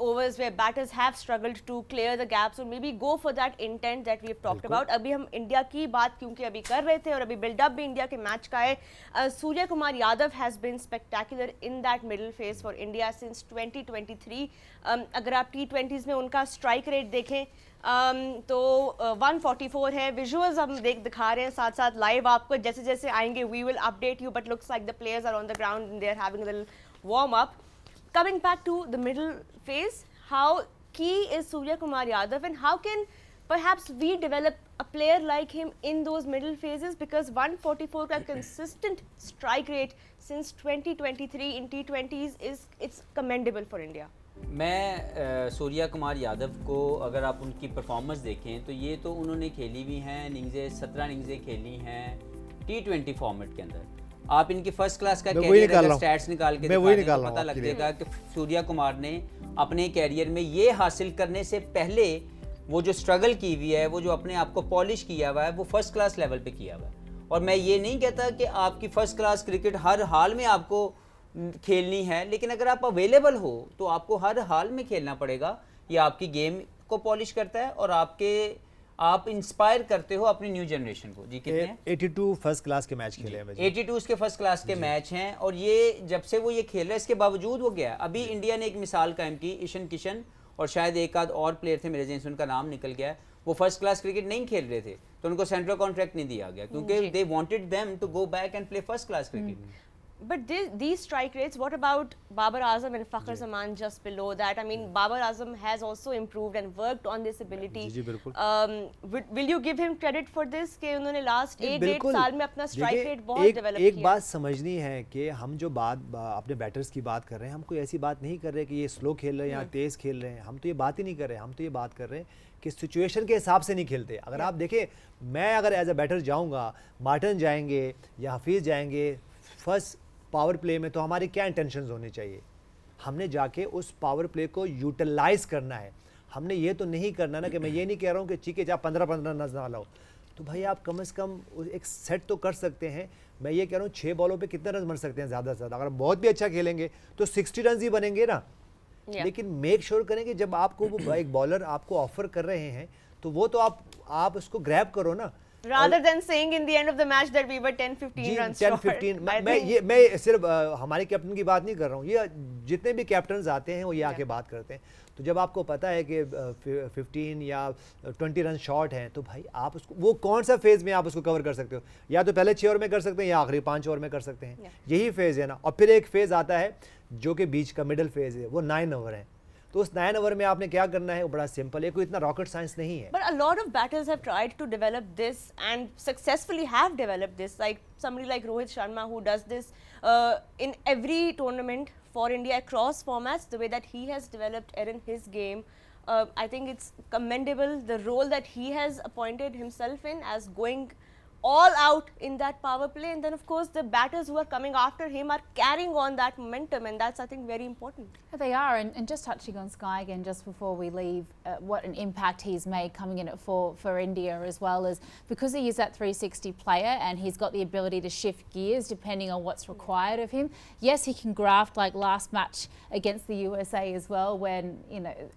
overs where batters have struggled to clear the gaps or maybe go for that intent that we have talked about. अभी हम India की बात क्योंकि अभी कर रहे थे और अभी बिल्डअप भी इंडिया के मैच का है. Suryakumar Yadav has been spectacular in that middle phase for India since 2023. अगर आप T20s में उनका स्ट्राइक रेट देखें तो 144 है. विजुअल्स हम दिखा रहे हैं साथ साथ लाइव आपको, जैसे जैसे आएंगे we will update you, but looks like the players are on the ground and they are having a little warm up. Coming back to the middle phase, how key is Surya Kumar Yadav and how can perhaps we develop a player like him in those middle phases, because 144 का consistent strike rate since 2023 in T20s it's commendable for India. मैं सूर्या कुमार यादव को अगर आप उनकी performance देखें तो ये तो उन्होंने खेली भी हैं इनिंग्सें, 17 इनिंग्सें खेली हैं T20 फॉर्मेट के अंदर. आप इनकी फर्स्ट क्लास का कैरियर अगर स्टैट्स निकाल के दिखाएं तो पता लग जाएगा कि सूर्या कुमार ने अपने कैरियर में ये हासिल करने से पहले वो जो स्ट्रगल की हुई है, वो जो अपने आप को पॉलिश किया हुआ है, वो फर्स्ट क्लास लेवल पे किया हुआ है. और मैं ये नहीं कहता कि आपकी फर्स्ट क्लास क्रिकेट हर हाल में आपको खेलनी है, लेकिन अगर आप अवेलेबल हो तो आपको हर हाल में खेलना पड़ेगा. ये आपकी गेम को पॉलिश करता है और आप इंस्पायर करते हो अपनी न्यू जनरेशन को। जी कितने हैं? 82 फर्स्ट क्लास के मैच खेले हैं भाई। 82 उसके फर्स्ट क्लास के मैच हैं, और ये जब से वो ये खेल रहा है इसके बावजूद वो गया। अभी इंडिया ने एक मिसाल कायम की, ईशन किशन और शायद एक आध और प्लेयर थे मेरे जहन से, उनका नाम निकल गया, वो फर्स्ट क्लास क्रिकेट नहीं खेल रहे थे तो उनको सेंट्रल कॉन्ट्रैक्ट नहीं दिया गया क्योंकि they wanted them to go back and play first class cricket. But these strike rates, what about Babar Azam and Fakhar Zaman just below that? I mean, Babar Azam has also improved and worked on this ability. जी बिल्कुल। Will you give him credit for this? कि उन्होंने last 8-8 बिल्कुल। साल में अपना strike देखिए, rate बहुत develop किया। एक बात समझनी है कि हम जो बात अपने बैटर्स की बात कर रहे हैं, हम कोई ऐसी बात नहीं कर रहे कि ये स्लो खेल रहे हैं या तेज़ खेल रहे हैं, हम तो ये बात ही नहीं कर रहे, हम तो ये बात कर रहे हैं कि सिचुएशन के हिसाब से नहीं खेलते। अगर आप देखें, मैं अगर एज अ बैटर जाऊँगा, मार्टन जाएंगे या हफीज़ जाएंगे फर्स्ट पावर प्ले में, तो हमारी क्या इंटेंशंस होनी चाहिए? हमने जाके उस पावर प्ले को यूटिलाइज करना है। हमने ये तो नहीं करना ना कि मैं ये नहीं कह रहा हूँ कि ठीक है आप 15-15 रन ना लाओ, तो भाई आप कम से कम एक सेट तो कर सकते हैं। मैं ये कह रहा हूँ 6 बॉलों पे कितने रन बन सकते हैं ज़्यादा से ज़्यादा? अगर बहुत भी अच्छा खेलेंगे तो 60 रन ही बनेंगे ना। लेकिन मेक श्योर करें कि जब आपको वो एक बॉलर आपको ऑफर कर रहे हैं तो वो तो आप उसको ग्रैब करो ना। Rather than saying in the end of the match that we were 10-15 runs short. 10-15 मैं सिर्फ हमारे कैप्टन की बात नहीं कर रहा हूँ, ये जितने भी कैप्टन्स आते हैं वो ये आके बात करते हैं। तो जब आपको पता है कि 15 या 20 रन शॉर्ट हैं, तो भाई आप उसको वो कौन सा फेज़ में आप उसको कवर कर सकते हो? या तो पहले 6 ओवर में कर सकते हैं या आखिरी 5 ओवर में कर सकते हैं, यही फेज़ है ना। और फिर एक फेज़ आता है जो कि बीच का मिडिल फेज़ है, वो 9 ओवर है। तो उस 9 ओवर में आपने क्या करना है, वो बड़ा सिंपल है, कोई इतना रॉकेट साइंस नहीं है। But a lot of batters have tried to develop this and successfully have developed this. Like somebody like Rohit Sharma who does this in every tournament for India across formats. The way that he has developed in his game, I think it's commendable. The role that he has appointed himself in as going all out in that power play, and then of course the batters who are coming after him are carrying on that momentum, and that's I think very important. They are, and just touching on Sky again just before we leave, what an impact he's made coming in at for India, as well as because he is that 360 player and he's got the ability to shift gears depending on what's required of him. Yes, he can graft like last match against the USA as well, when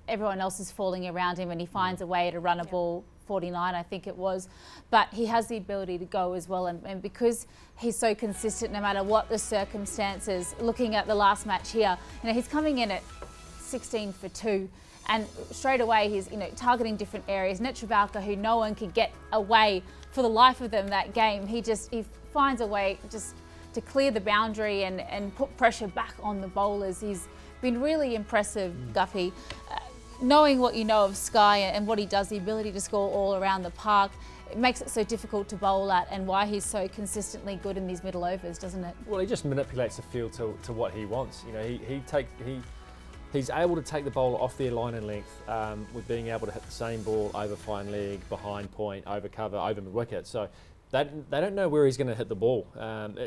everyone else is falling around him and he finds a way to run a ball 49 I think it was, but he has the ability to go as well, and because he's so consistent no matter what the circumstances. Looking at the last match here, he's coming in at 16 for 2 and straight away he's targeting different areas. Netravalka, who no one could get away for the life of them that game, he finds a way just to clear the boundary and put pressure back on the bowlers. He's been really impressive, Guffey. Knowing what you know of Sky and what he does, the ability to score all around the park, it makes it so difficult to bowl at, and why he's so consistently good in these middle overs, doesn't it? Well, he just manipulates the field to what he wants. He's able to take the bowler off their line and length with being able to hit the same ball over fine leg, behind point, over cover, over mid wicket. So they don't know where he's going to hit the ball.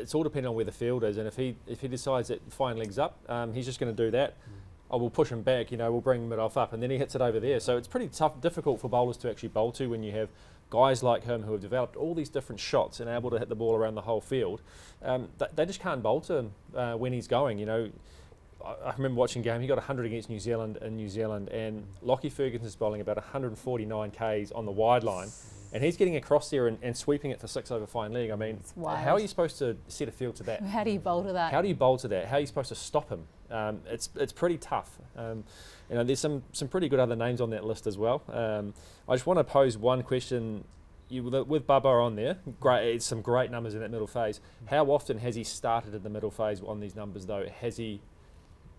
It's all depending on where the field is, and if he decides that fine leg's up, he's just going to do that. We'll push him back, we'll bring mid off up, and then he hits it over there. So it's pretty difficult for bowlers to actually bowl to when you have guys like him who have developed all these different shots and able to hit the ball around the whole field. They just can't bowl to him when he's going. I remember watching a game, he got 100 against New Zealand in New Zealand, and Lockie Ferguson's bowling about 149 Ks on the wide line, and he's getting across there and sweeping it for 6 over fine leg. I mean, how are you supposed to set a field to that? How do you bowl to that? How do you bowl to that? How are you supposed to stop him? It's pretty tough. There's some pretty good other names on that list as well. I just want to pose one question. With Babar on there, it's some great numbers in that middle phase. How often has he started in the middle phase on these numbers though? Has he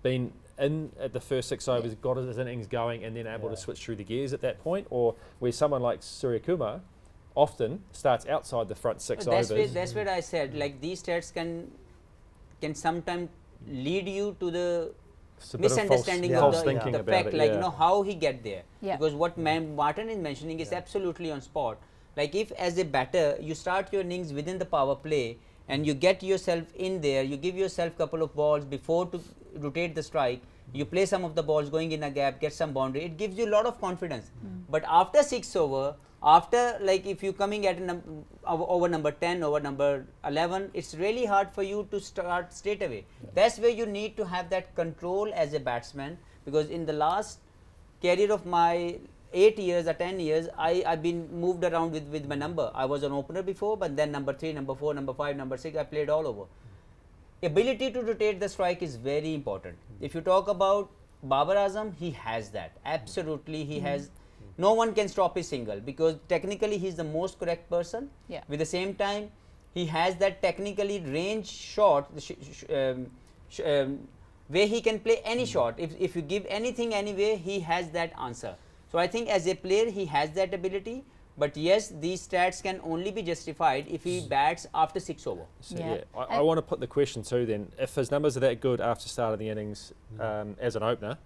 been in at the first 6 overs, got his innings going, and then able to switch through the gears at that point? Or where someone like Surya Kumar often starts outside the front 6 overs? That's what I said. Like, these stats can sometimes lead you to the misunderstanding of the fact, how he get there. Because what Martin is mentioning is absolutely on spot. Like, if as a batter you start your innings within the power play and you get yourself in there, you give yourself couple of balls before to rotate the strike, you play some of the balls going in a gap, get some boundary, it gives you a lot of confidence. But after 6 over, like if you coming at over number 10, over number 11, it's really hard for you to start straight away. That's where you need to have that control as a batsman, because in the last career of my 8 years or 10 years, I've been moved around with my number. I was an opener before, but then number 3, number 4, number 5, number 6, I played all over. Ability to rotate the strike is very important. If you talk about Babar Azam, he has that. Absolutely, he has. No one can stop his single because technically he's the most correct person. Yeah. With the same time, he has that technically range shot where he can play any shot. If you give anything anyway, he has that answer. So I think as a player, he has that ability. But yes, these stats can only be justified if he bats after 6 over. So, Yeah. I want to put the question too then, if his numbers are that good after start of the innings as an opener,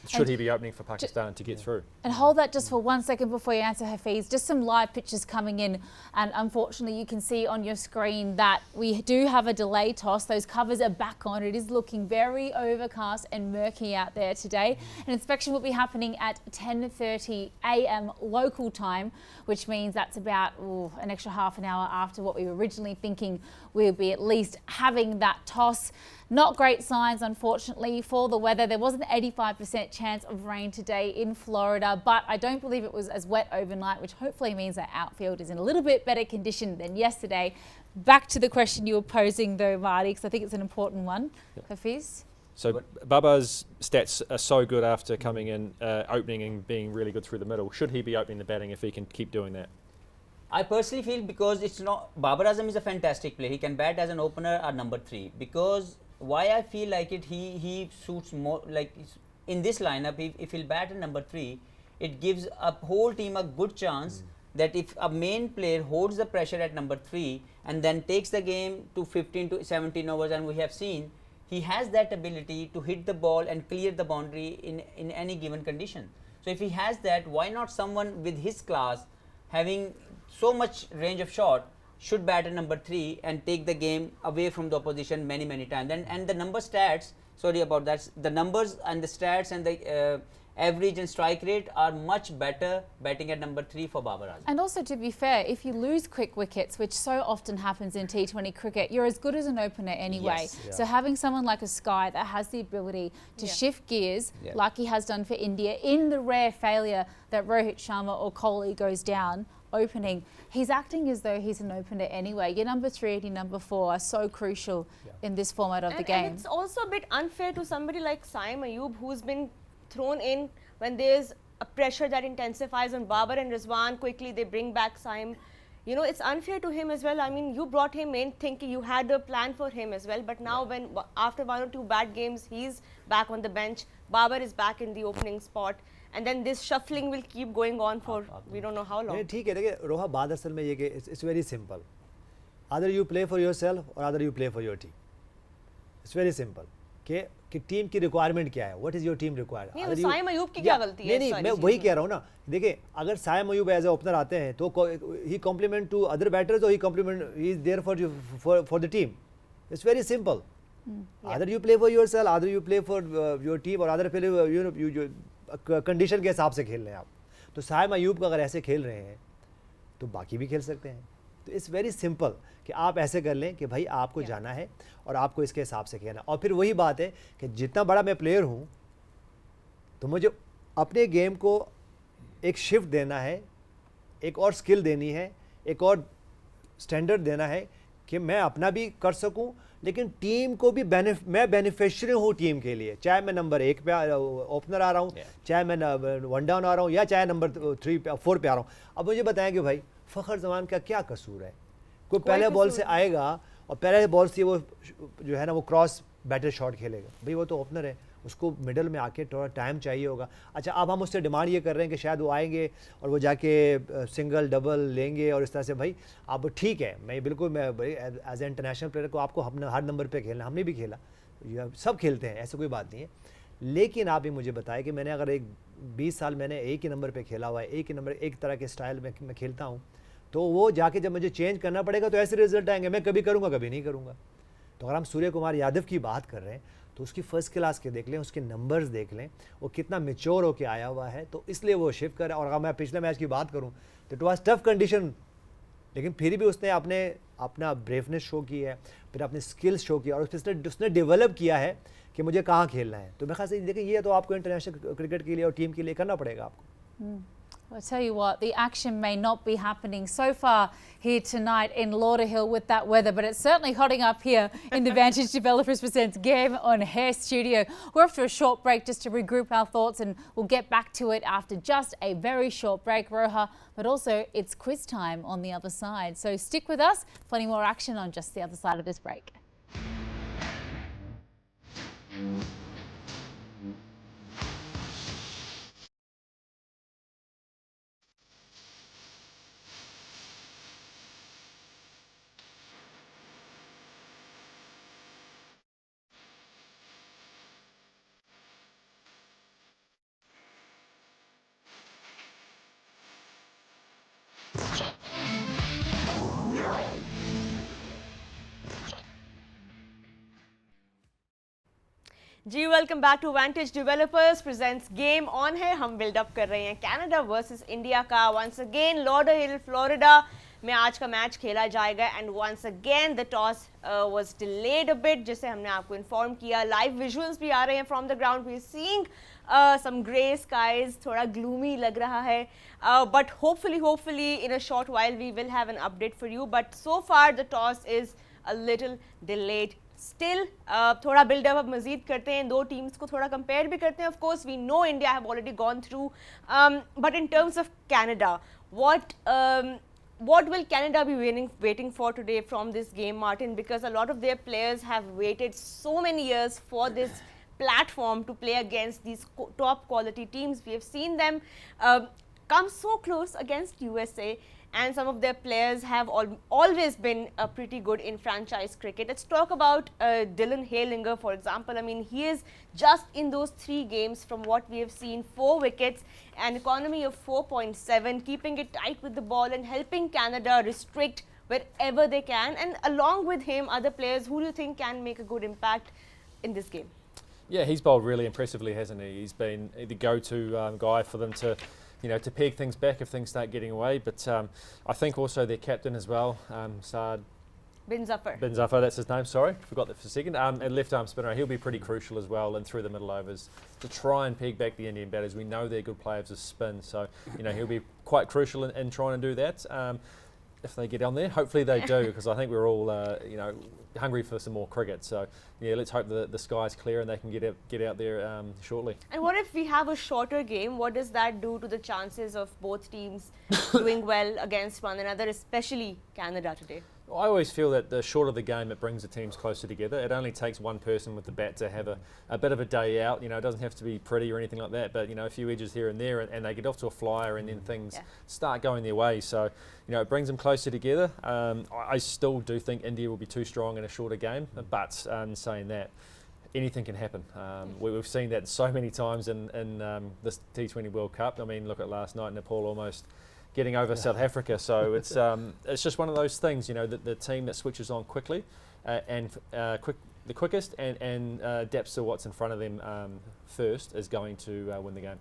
should he be opening for Pakistan to get through? And hold that just for 1 second before you answer Hafiz. Just some live pictures coming in, and unfortunately you can see on your screen that we do have a delay toss. Those covers are back on. It is looking very overcast and murky out there today. An inspection will be happening at 10:30 a.m. local time, which means that's about an extra half an hour after what we were originally thinking we'll be at least having that toss. Not great signs, unfortunately, for the weather. There was an 85% chance of rain today in Florida, but I don't believe it was as wet overnight, which hopefully means that outfield is in a little bit better condition than yesterday. Back to the question you were posing though, Marty, because I think it's an important one. Hafiz? So Babar's stats are so good after coming in, opening and being really good through the middle. Should he be opening the batting if he can keep doing that? I personally feel because it's not, Babar Azam is a fantastic player. He can bat as an opener or number 3. Because why I feel like it, he suits more, like in this lineup, if he'll bat at number 3, it gives a whole team a good chance that if a main player holds the pressure at number 3 and then takes the game to 15 to 17 overs, and we have seen, he has that ability to hit the ball and clear the boundary in any given condition. So if he has that, why not someone with his class, having so much range of shot, should bat at number 3 and take the game away from the opposition many times. And the number stats, sorry about that, the numbers and the stats and the average and strike rate are much better batting at number 3 for Babar Azam. And also, to be fair, if you lose quick wickets, which so often happens in T20 cricket, you're as good as an opener anyway. Yes. Yeah. So having someone like a Sky that has the ability to shift gears, like he has done for India, in the rare failure that Rohit Sharma or Kohli goes down opening, he's acting as though he's an opener anyway. Your number 3 and your number 4 are so crucial in this format of the game. And it's also a bit unfair to somebody like Saim Ayub, who's been thrown in when there's a pressure that intensifies on Babar and Rizwan. Quickly they bring back Saim. You know, it's unfair to him as well. I mean, you brought him in thinking you had a plan for him as well, but now when after 1 or 2 bad games, he's back on the bench. Babar is back in the opening spot. And then this shuffling will keep going on for we don't know how long. नहीं ठीक है, देखिए रोहा बात असल में ये कि it's very simple. Either you play for yourself or either you play for your team. It's very simple. कि टीम की रिक्वायरमेंट क्या है, what is your team required. नहीं, साइम अयूब की क्या गलती है? नहीं, मैं वही कह रहा हूँ ना. देखिए, अगर Saim Ayub as a opener आते हैं तो he complement to other batters और he complement, he is there for the team. It's very simple. Either you play for yourself, either you play for your team, or other play you condition के हिसाब से खेल रहे हैं आप. तो साइम अयूब का अगर ऐसे खेल रहे हैं तो बाकी भी खेल सकते हैं. तो इट्स वेरी सिंपल कि आप ऐसे कर लें कि भाई आपको जाना है और आपको इसके हिसाब से खेलना. और फिर वही बात है कि जितना बड़ा मैं प्लेयर हूँ तो मुझे अपने गेम को एक शिफ्ट देना है, एक और स्किल देनी है, एक और स्टैंडर्ड देना है कि मैं अपना भी कर सकूं लेकिन टीम को भी मैं बेनिफिशियरी हूँ टीम के लिए. चाहे मैं नंबर 1 पे ओपनर आ रहा हूँ, चाहे मैं 1 डाउन आ रहा हूँ, या चाहे नंबर 3 पे 4 पे आ रहा हूँ. अब मुझे बताएं कि भाई फ़खर जमान का क्या कसूर है. कोई पहले बॉल से आएगा और पहले बॉल से वो जो है ना वो क्रॉस बैटर शॉट खेलेगा. भाई वो तो ओपनर है, उसको मिडल में आके थोड़ा टाइम चाहिए होगा. अच्छा, अब हम उससे डिमांड ये कर रहे हैं कि शायद वो आएंगे और वो जाके सिंगल डबल लेंगे और इस तरह से. भाई अब ठीक है, मैं बिल्कुल मैं भाई एज ए इंटरनेशनल प्लेयर को आपको हर नंबर पे खेलना, हमने भी खेला, सब खेलते हैं, ऐसे कोई बात नहीं है. लेकिन आप ही मुझे बताएं कि मैंने अगर एक 20 साल मैंने एक ही नंबर पर खेला हुआ है, एक ही नंबर एक तरह के स्टाइल में मैं खेलता हूँ, तो वो जाके जब मुझे चेंज करना पड़ेगा तो ऐसे रिजल्ट आएंगे. मैं कभी करूँगा, कभी नहीं करूँगा. तो अगर हम सूर्य कुमार यादव की बात कर रहे हैं तो उसकी फर्स्ट क्लास के देख लें, उसके नंबर्स देख लें, वो कितना मेच्योर होके आया हुआ है, तो इसलिए वो शिफ्ट कर. और अगर मैं पिछले मैच की बात करूं तो इट वाज टफ कंडीशन, लेकिन फिर भी उसने अपना ब्रेवनेस शो की है, फिर अपने स्किल्स शो किया और उसने डेवलप किया है कि मुझे कहाँ खेलना है. तो मेरे ख्याल से देखिए, ये तो आपको इंटरनेशनल क्रिकेट के लिए और टीम के लिए करना पड़ेगा आपको. I'll tell you what, the action may not be happening so far here tonight in Lauderhill with that weather, but it's certainly hotting up here in the Vantage Developers Presents Game on Air studio. We're off to a short break just to regroup our thoughts, and we'll get back to it after just a very short break, Roha, but also it's quiz time on the other side. So stick with us, plenty more action on just the other side of this break. जी welcome back to Vantage developers presents game on है. हम buildup कर रहे हैं Canada versus India का. Once again Lauderhill Florida में आज का मैच खेला जाएगा and once again the toss was delayed a bit, जिसे हमने आपको इन्फॉर्म किया. लाइव विजुअल्स भी आ रहे हैं from the ground. We seeing some grey skies, थोड़ा ग्लूमी लग रहा है, but hopefully in a short while we will have an update for you. But so far the toss is a little delayed still. थोड़ा buildup अब मजीद करते हैं, दो टीम्स को थोड़ा कंपेयर भी करते हैं. Of course we know India have already gone through, but in terms of Canada, what will Canada be waiting for today from this game, Martin? Because a lot of their players have waited so many years for this platform to play against these top quality teams. We have seen them come so close against USA, and some of their players have always been pretty good in franchise cricket. Let's talk about Dylan Haylinger, for example. I mean, he is just in those 3 games, from what we have seen, 4 wickets, an economy of 4.7, keeping it tight with the ball and helping Canada restrict wherever they can. And along with him, other players, who do you think can make a good impact in this game? Yeah, he's bowled really impressively, hasn't he? He's been the go-to guy for them to, to peg things back if things start getting away. But I think also their captain as well, Saad Bin Zafar. Bin Zafar, that's his name, sorry, forgot that for a second. A left arm spinner, he'll be pretty crucial as well and through the middle overs to try and peg back the Indian batters. We know they're good players of spin, so he'll be quite crucial in trying to do that. If they get on there, hopefully they do, because I think we're all hungry for some more cricket. So yeah, let's hope that the sky's clear and they can get out there shortly. And what if we have a shorter game? What does that do to the chances of both teams doing well against one another, especially Canada today? I always feel that the shorter the game, it brings the teams closer together. It only takes one person with the bat to have a bit of a day out. It doesn't have to be pretty or anything like that, but a few edges here and there, and they get off to a flyer, and then things start going their way. So it brings them closer together. I still do think India will be too strong in a shorter game, but saying that, anything can happen. We've seen that so many times in this T20 World Cup. I mean, look at last night, Nepal almost getting over South Africa. So it's just one of those things, the team that switches on quickly the quickest and adapts to what's in front of them first is going to win the game.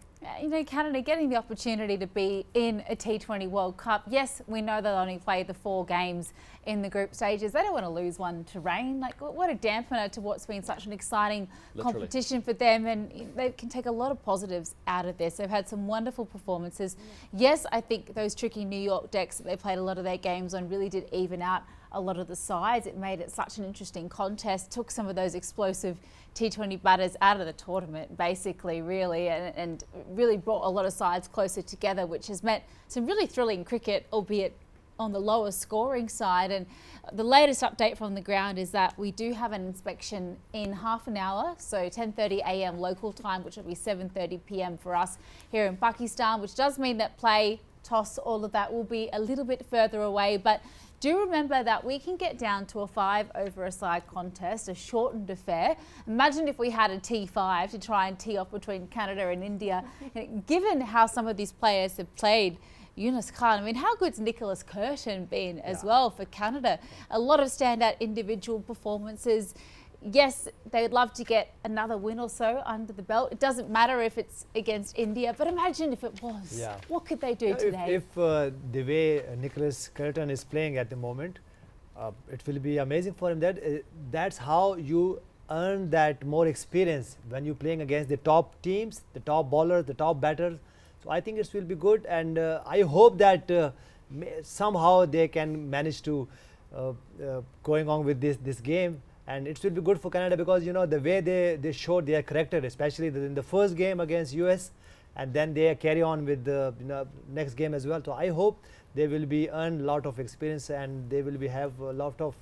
Canada getting the opportunity to be in a T20 World Cup. Yes, we know they'll only play the 4 games in the group stages. They don't want to lose one to rain. Like, what a dampener to what's been such an exciting competition for them, and they can take a lot of positives out of this. They've had some wonderful performances. Yes, I think those tricky New York decks that they played a lot of their games on really did even out a lot of the sides. It made it such an interesting contest, took some of those explosive T20 batters out of the tournament, basically, really, and really brought a lot of sides closer together, which has meant some really thrilling cricket, albeit on the lower scoring side. And the latest update from the ground is that we do have an inspection in half an hour, so 10:30 a.m. local time, which will be 7:30 p.m. for us here in Pakistan, which does mean that play, toss, all of that will be a little bit further away. But do remember that we can get down to a 5 over a side contest, a shortened affair. Imagine if we had a T5 to try and tee off between Canada and India. Given how some of these players have played, Yunus Khan, I mean, how good's Nicholas Curtin been as well for Canada? A lot of standout individual performances. Yes, they would love to get another win or so under the belt. It doesn't matter if it's against India, but imagine if it was. Yeah. What could they do today? If the way Nicholas Curtin is playing at the moment, it will be amazing for him. That's how you earn that more experience when you're playing against the top teams, the top bowlers, the top batters. So I think it will be good, and I hope that somehow they can manage to going on with this game, and it will be good for Canada, because the way they showed their character, especially in the first game against US, and then they carry on with the next game as well. So I hope they will be earn a lot of experience, and they will be have a lot of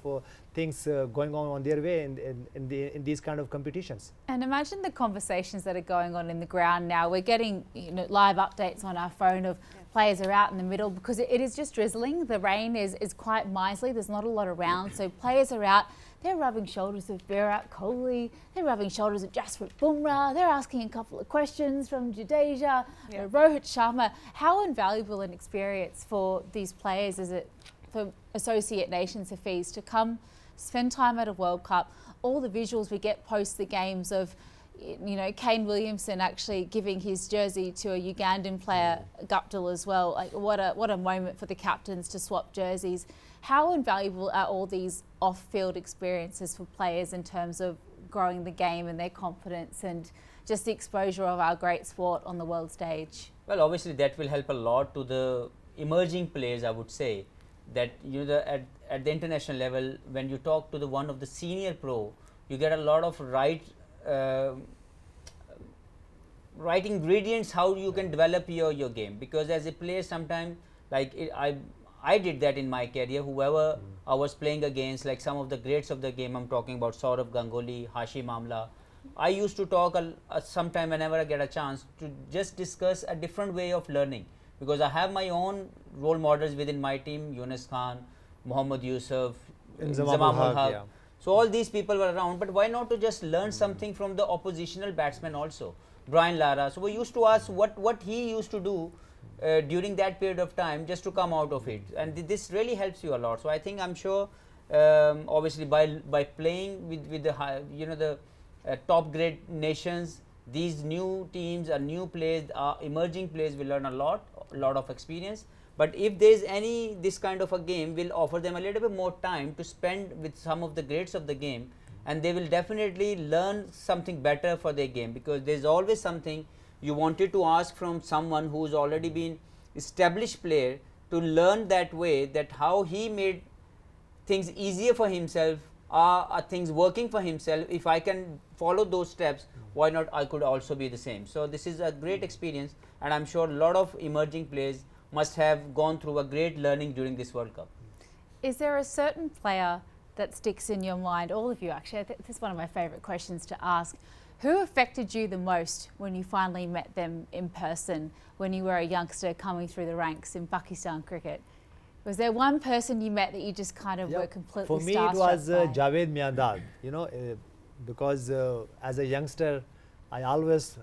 things going on their way in these kind of competitions. And imagine the conversations that are going on in the ground now. We're getting live updates on our phone of players are out in the middle, because it is just drizzling. The rain is quite miserly. There's not a lot around. So players are out. They're rubbing shoulders with Virat Kohli. They're rubbing shoulders with Jasprit Bumrah. They're asking a couple of questions from Jadeja, Rohit Sharma. How invaluable an experience for these players is it for associate nations Hafiz to come spend time at a World Cup? All the visuals we get post the games of Kane Williamson actually giving his jersey to a Ugandan player, Guptill, as well. Like what a moment for the captains to swap jerseys. How invaluable are all these off-field experiences for players in terms of growing the game and their confidence and just the exposure of our great sport on the world stage? Well, obviously that will help a lot to the emerging players, I would say. That at the international level, when you talk to one of the senior pro, you get a lot of right ingredients how you can develop your game. Because as a player, sometimes I did that in my career. Whoever I was playing against, like some of the greats of the game, I'm talking about Saurav Ganguly, Hashim Amla. I used to talk sometime whenever I get a chance to just discuss a different way of learning, because I have my own role models within my team, Yunus Khan, Mohammad Yusuf, Zamamul Haq. So all these people were around, but why not to just learn something from the oppositional batsman also, Brian Lara. So we used to ask what he used to do during that period of time, just to come out of it, and this really helps you a lot. So I think, I'm sure, obviously by playing with the high, the top grade nations, these new teams or new players, emerging players will learn a lot of experience. But if there is this kind of a game, will offer them a little bit more time to spend with some of the greats of the game, and they will definitely learn something better for their game, because there is always something you wanted to ask from someone who's already been established player, to learn that way, that how he made things easier for himself, are things working for himself. If I can follow those steps, why not I could also be the same. So this is a great experience, and I'm sure a lot of emerging players must have gone through a great learning during this World Cup. Is there a certain player that sticks in your mind? All of you, actually. This is one of my favourite questions to ask. Who affected you the most when you finally met them in person, when you were a youngster coming through the ranks in Pakistan cricket? Was there one person you met that you just kind of were completely For me, starstruck it was by? Javed Miandad. Because as a youngster, I always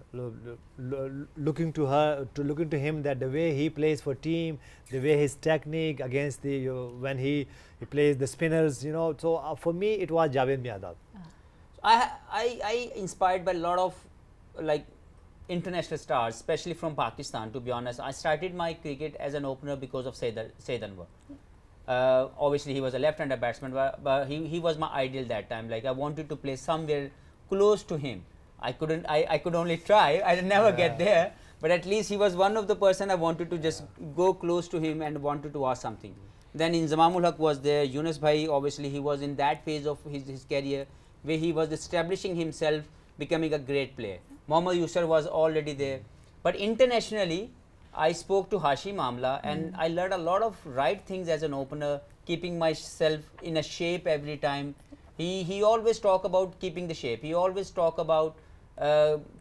looking to him, that the way he plays for team, the way his technique against the when he plays the spinners, So for me, it was Javed Miandad. I inspired by a lot of international stars, especially from Pakistan. To be honest, I started my cricket as an opener because of Said Anwar. Obviously, he was a left-hander batsman, but he was my ideal that time. Like, I wanted to play somewhere close to him. I could only try. I never get there, but at least he was one of the person I wanted to just go close to him and wanted to ask something. Then in Zamamul Haq was there. Yunus Bhai, obviously he was in that phase of his career where he was establishing himself, becoming a great player. Mohammad Yusuf was already there. But internationally, I spoke to Hashim Amla, and I learned a lot of right things as an opener, keeping myself in a shape every time. He always talk about keeping the shape. He always talk about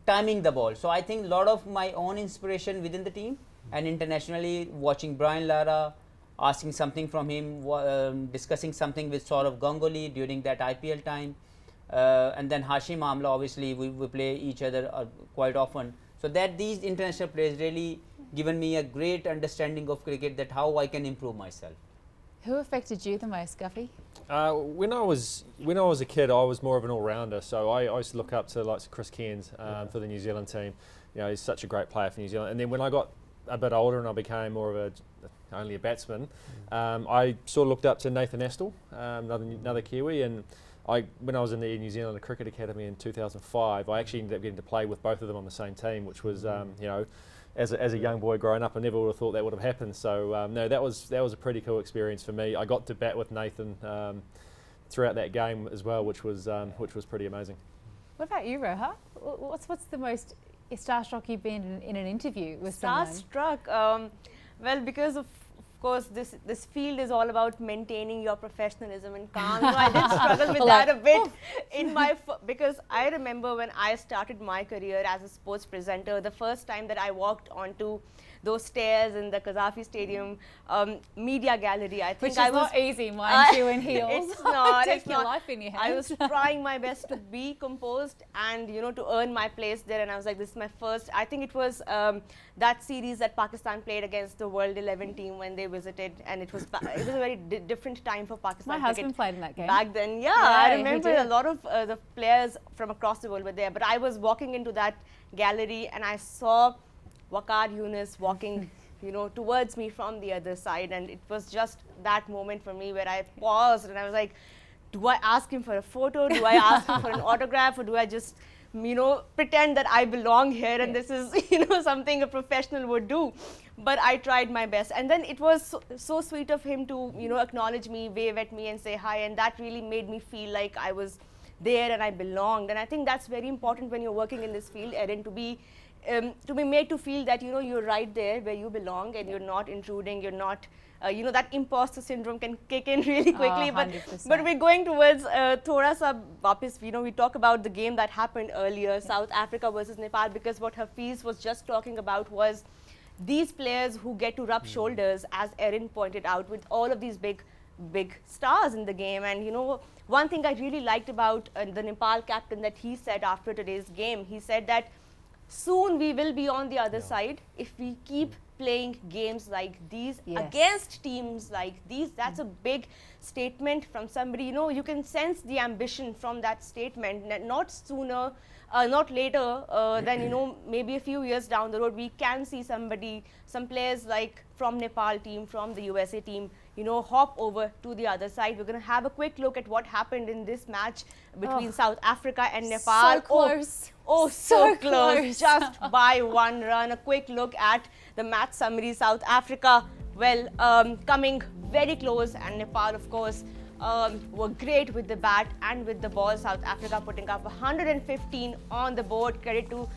timing the ball. So I think a lot of my own inspiration within the team, and internationally, watching Brian Lara, asking something from him, discussing something with Saurav Ganguly during that IPL time, and then Hashim Amla, obviously we play each other quite often. So that these international players really given me a great understanding of cricket, that how I can improve myself. Who affected you the most, Guffey? When I was a kid, I was more of an all-rounder. So I used to look up to like Chris Cairns for the New Zealand team. He's such a great player for New Zealand. And then when I got a bit older and I became more of only a batsman, I sort of looked up to Nathan Astle, another Kiwi, and when I was in the New Zealand Cricket Academy in 2005, I actually ended up getting to play with both of them on the same team, which was as a young boy growing up, I never would have thought that would have happened. So no, that was a pretty cool experience for me. I got to bat with Nathan throughout that game as well, which was pretty amazing. What about you, Roha? What's the most starstruck you've been in an interview with someone? Starstruck. Well, because of course, this field is all about maintaining your professionalism and calm. You know, I did struggle with that a bit in my because I remember when I started my career as a sports presenter, the first time that I walked onto those stairs in the Qaddafi Stadium media gallery, I think Which is I was not easy, mind you, in heels. It's not. Take it's your not. life in your hands. I was trying my best to be composed and to earn my place there. And I was like, this is my first. I think it was that series that Pakistan played against the World 11 team when they visited, and it was a very different time for Pakistan. My husband played in that game. Back then, Yeah, I he remember did. a lot of the players from across the world were there. But I was walking into that gallery and I saw Waqar Yunus walking towards me from the other side, and it was just that moment for me where I paused and I was like, do I ask him for a photo? Do I ask him for an autograph? Or do I just pretend that I belong here and this is something a professional would do? But I tried my best, and then it was so sweet of him to acknowledge me, wave at me and say hi, and that really made me feel like I was there and I belonged. And I think that's very important when you're working in this field, Erin, to be made to feel that you're right there where you belong and you're not intruding, you're not that imposter syndrome can kick in really quickly. But we're going towards thoda sa wapis, we talk about the game that happened earlier, South Africa versus Nepal, because what Hafiz was just talking about was these players who get to rub shoulders, as Erin pointed out, with all of these big stars in the game. And one thing I really liked about the Nepal captain that he said after today's game, he said that soon we will be on the other side if we keep playing games like these against teams like these. That's a big statement from somebody. You can sense the ambition from that statement. Not sooner, not later than maybe a few years down the road, we can see some players like from Nepal team, from the USA team, hop over to the other side. We're going to have a quick look at what happened in this match between South Africa and Nepal. So close. Oh, so close, just by 1 run. A quick look at the match summary. South Africa, well, coming very close, and Nepal, of course, were great with the bat and with the ball. South Africa putting up 115 on the board. Credit to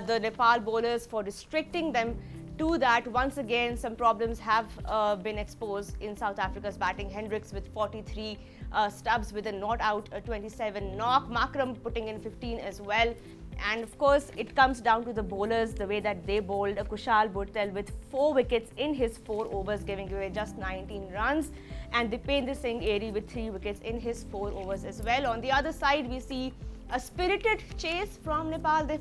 the Nepal bowlers for restricting them to that. Once again, some problems have been exposed in South Africa's batting. Hendricks with 43, Stubbs with a not out, 27 knock, Makram putting in 15 as well. And of course, it comes down to the bowlers, the way that they bowled. Kushal Bhurtel with 4 wickets in his 4 overs, giving away just 19 runs. And Dipendra Singh Airy with 3 wickets in his 4 overs as well. On the other side, we see a spirited chase from Nepal. They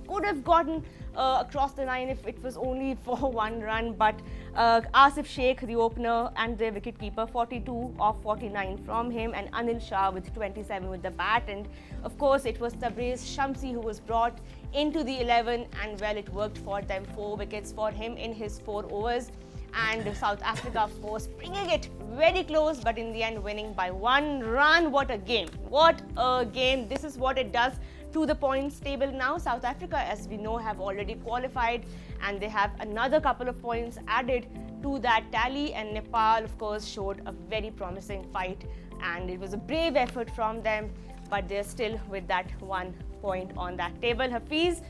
could have gotten across the line if it was only for 1 run, but Asif Sheikh, the opener and the wicketkeeper, 42 of 49 from him, and Anil Shah with 27 with the bat. And of course, it was Tabriz Shamsi who was brought into the 11, and well, it worked for them. 4 wickets for him in his 4 overs. And South Africa, of course, bringing it very close, but in the end winning by 1 run. What a game. What a game. This is what it does to the points table now. South Africa, as we know, have already qualified, and they have another couple of points added to that tally. And Nepal, of course, showed a very promising fight, and it was a brave effort from them, but they're still with that 1 point on that table. Hafiz,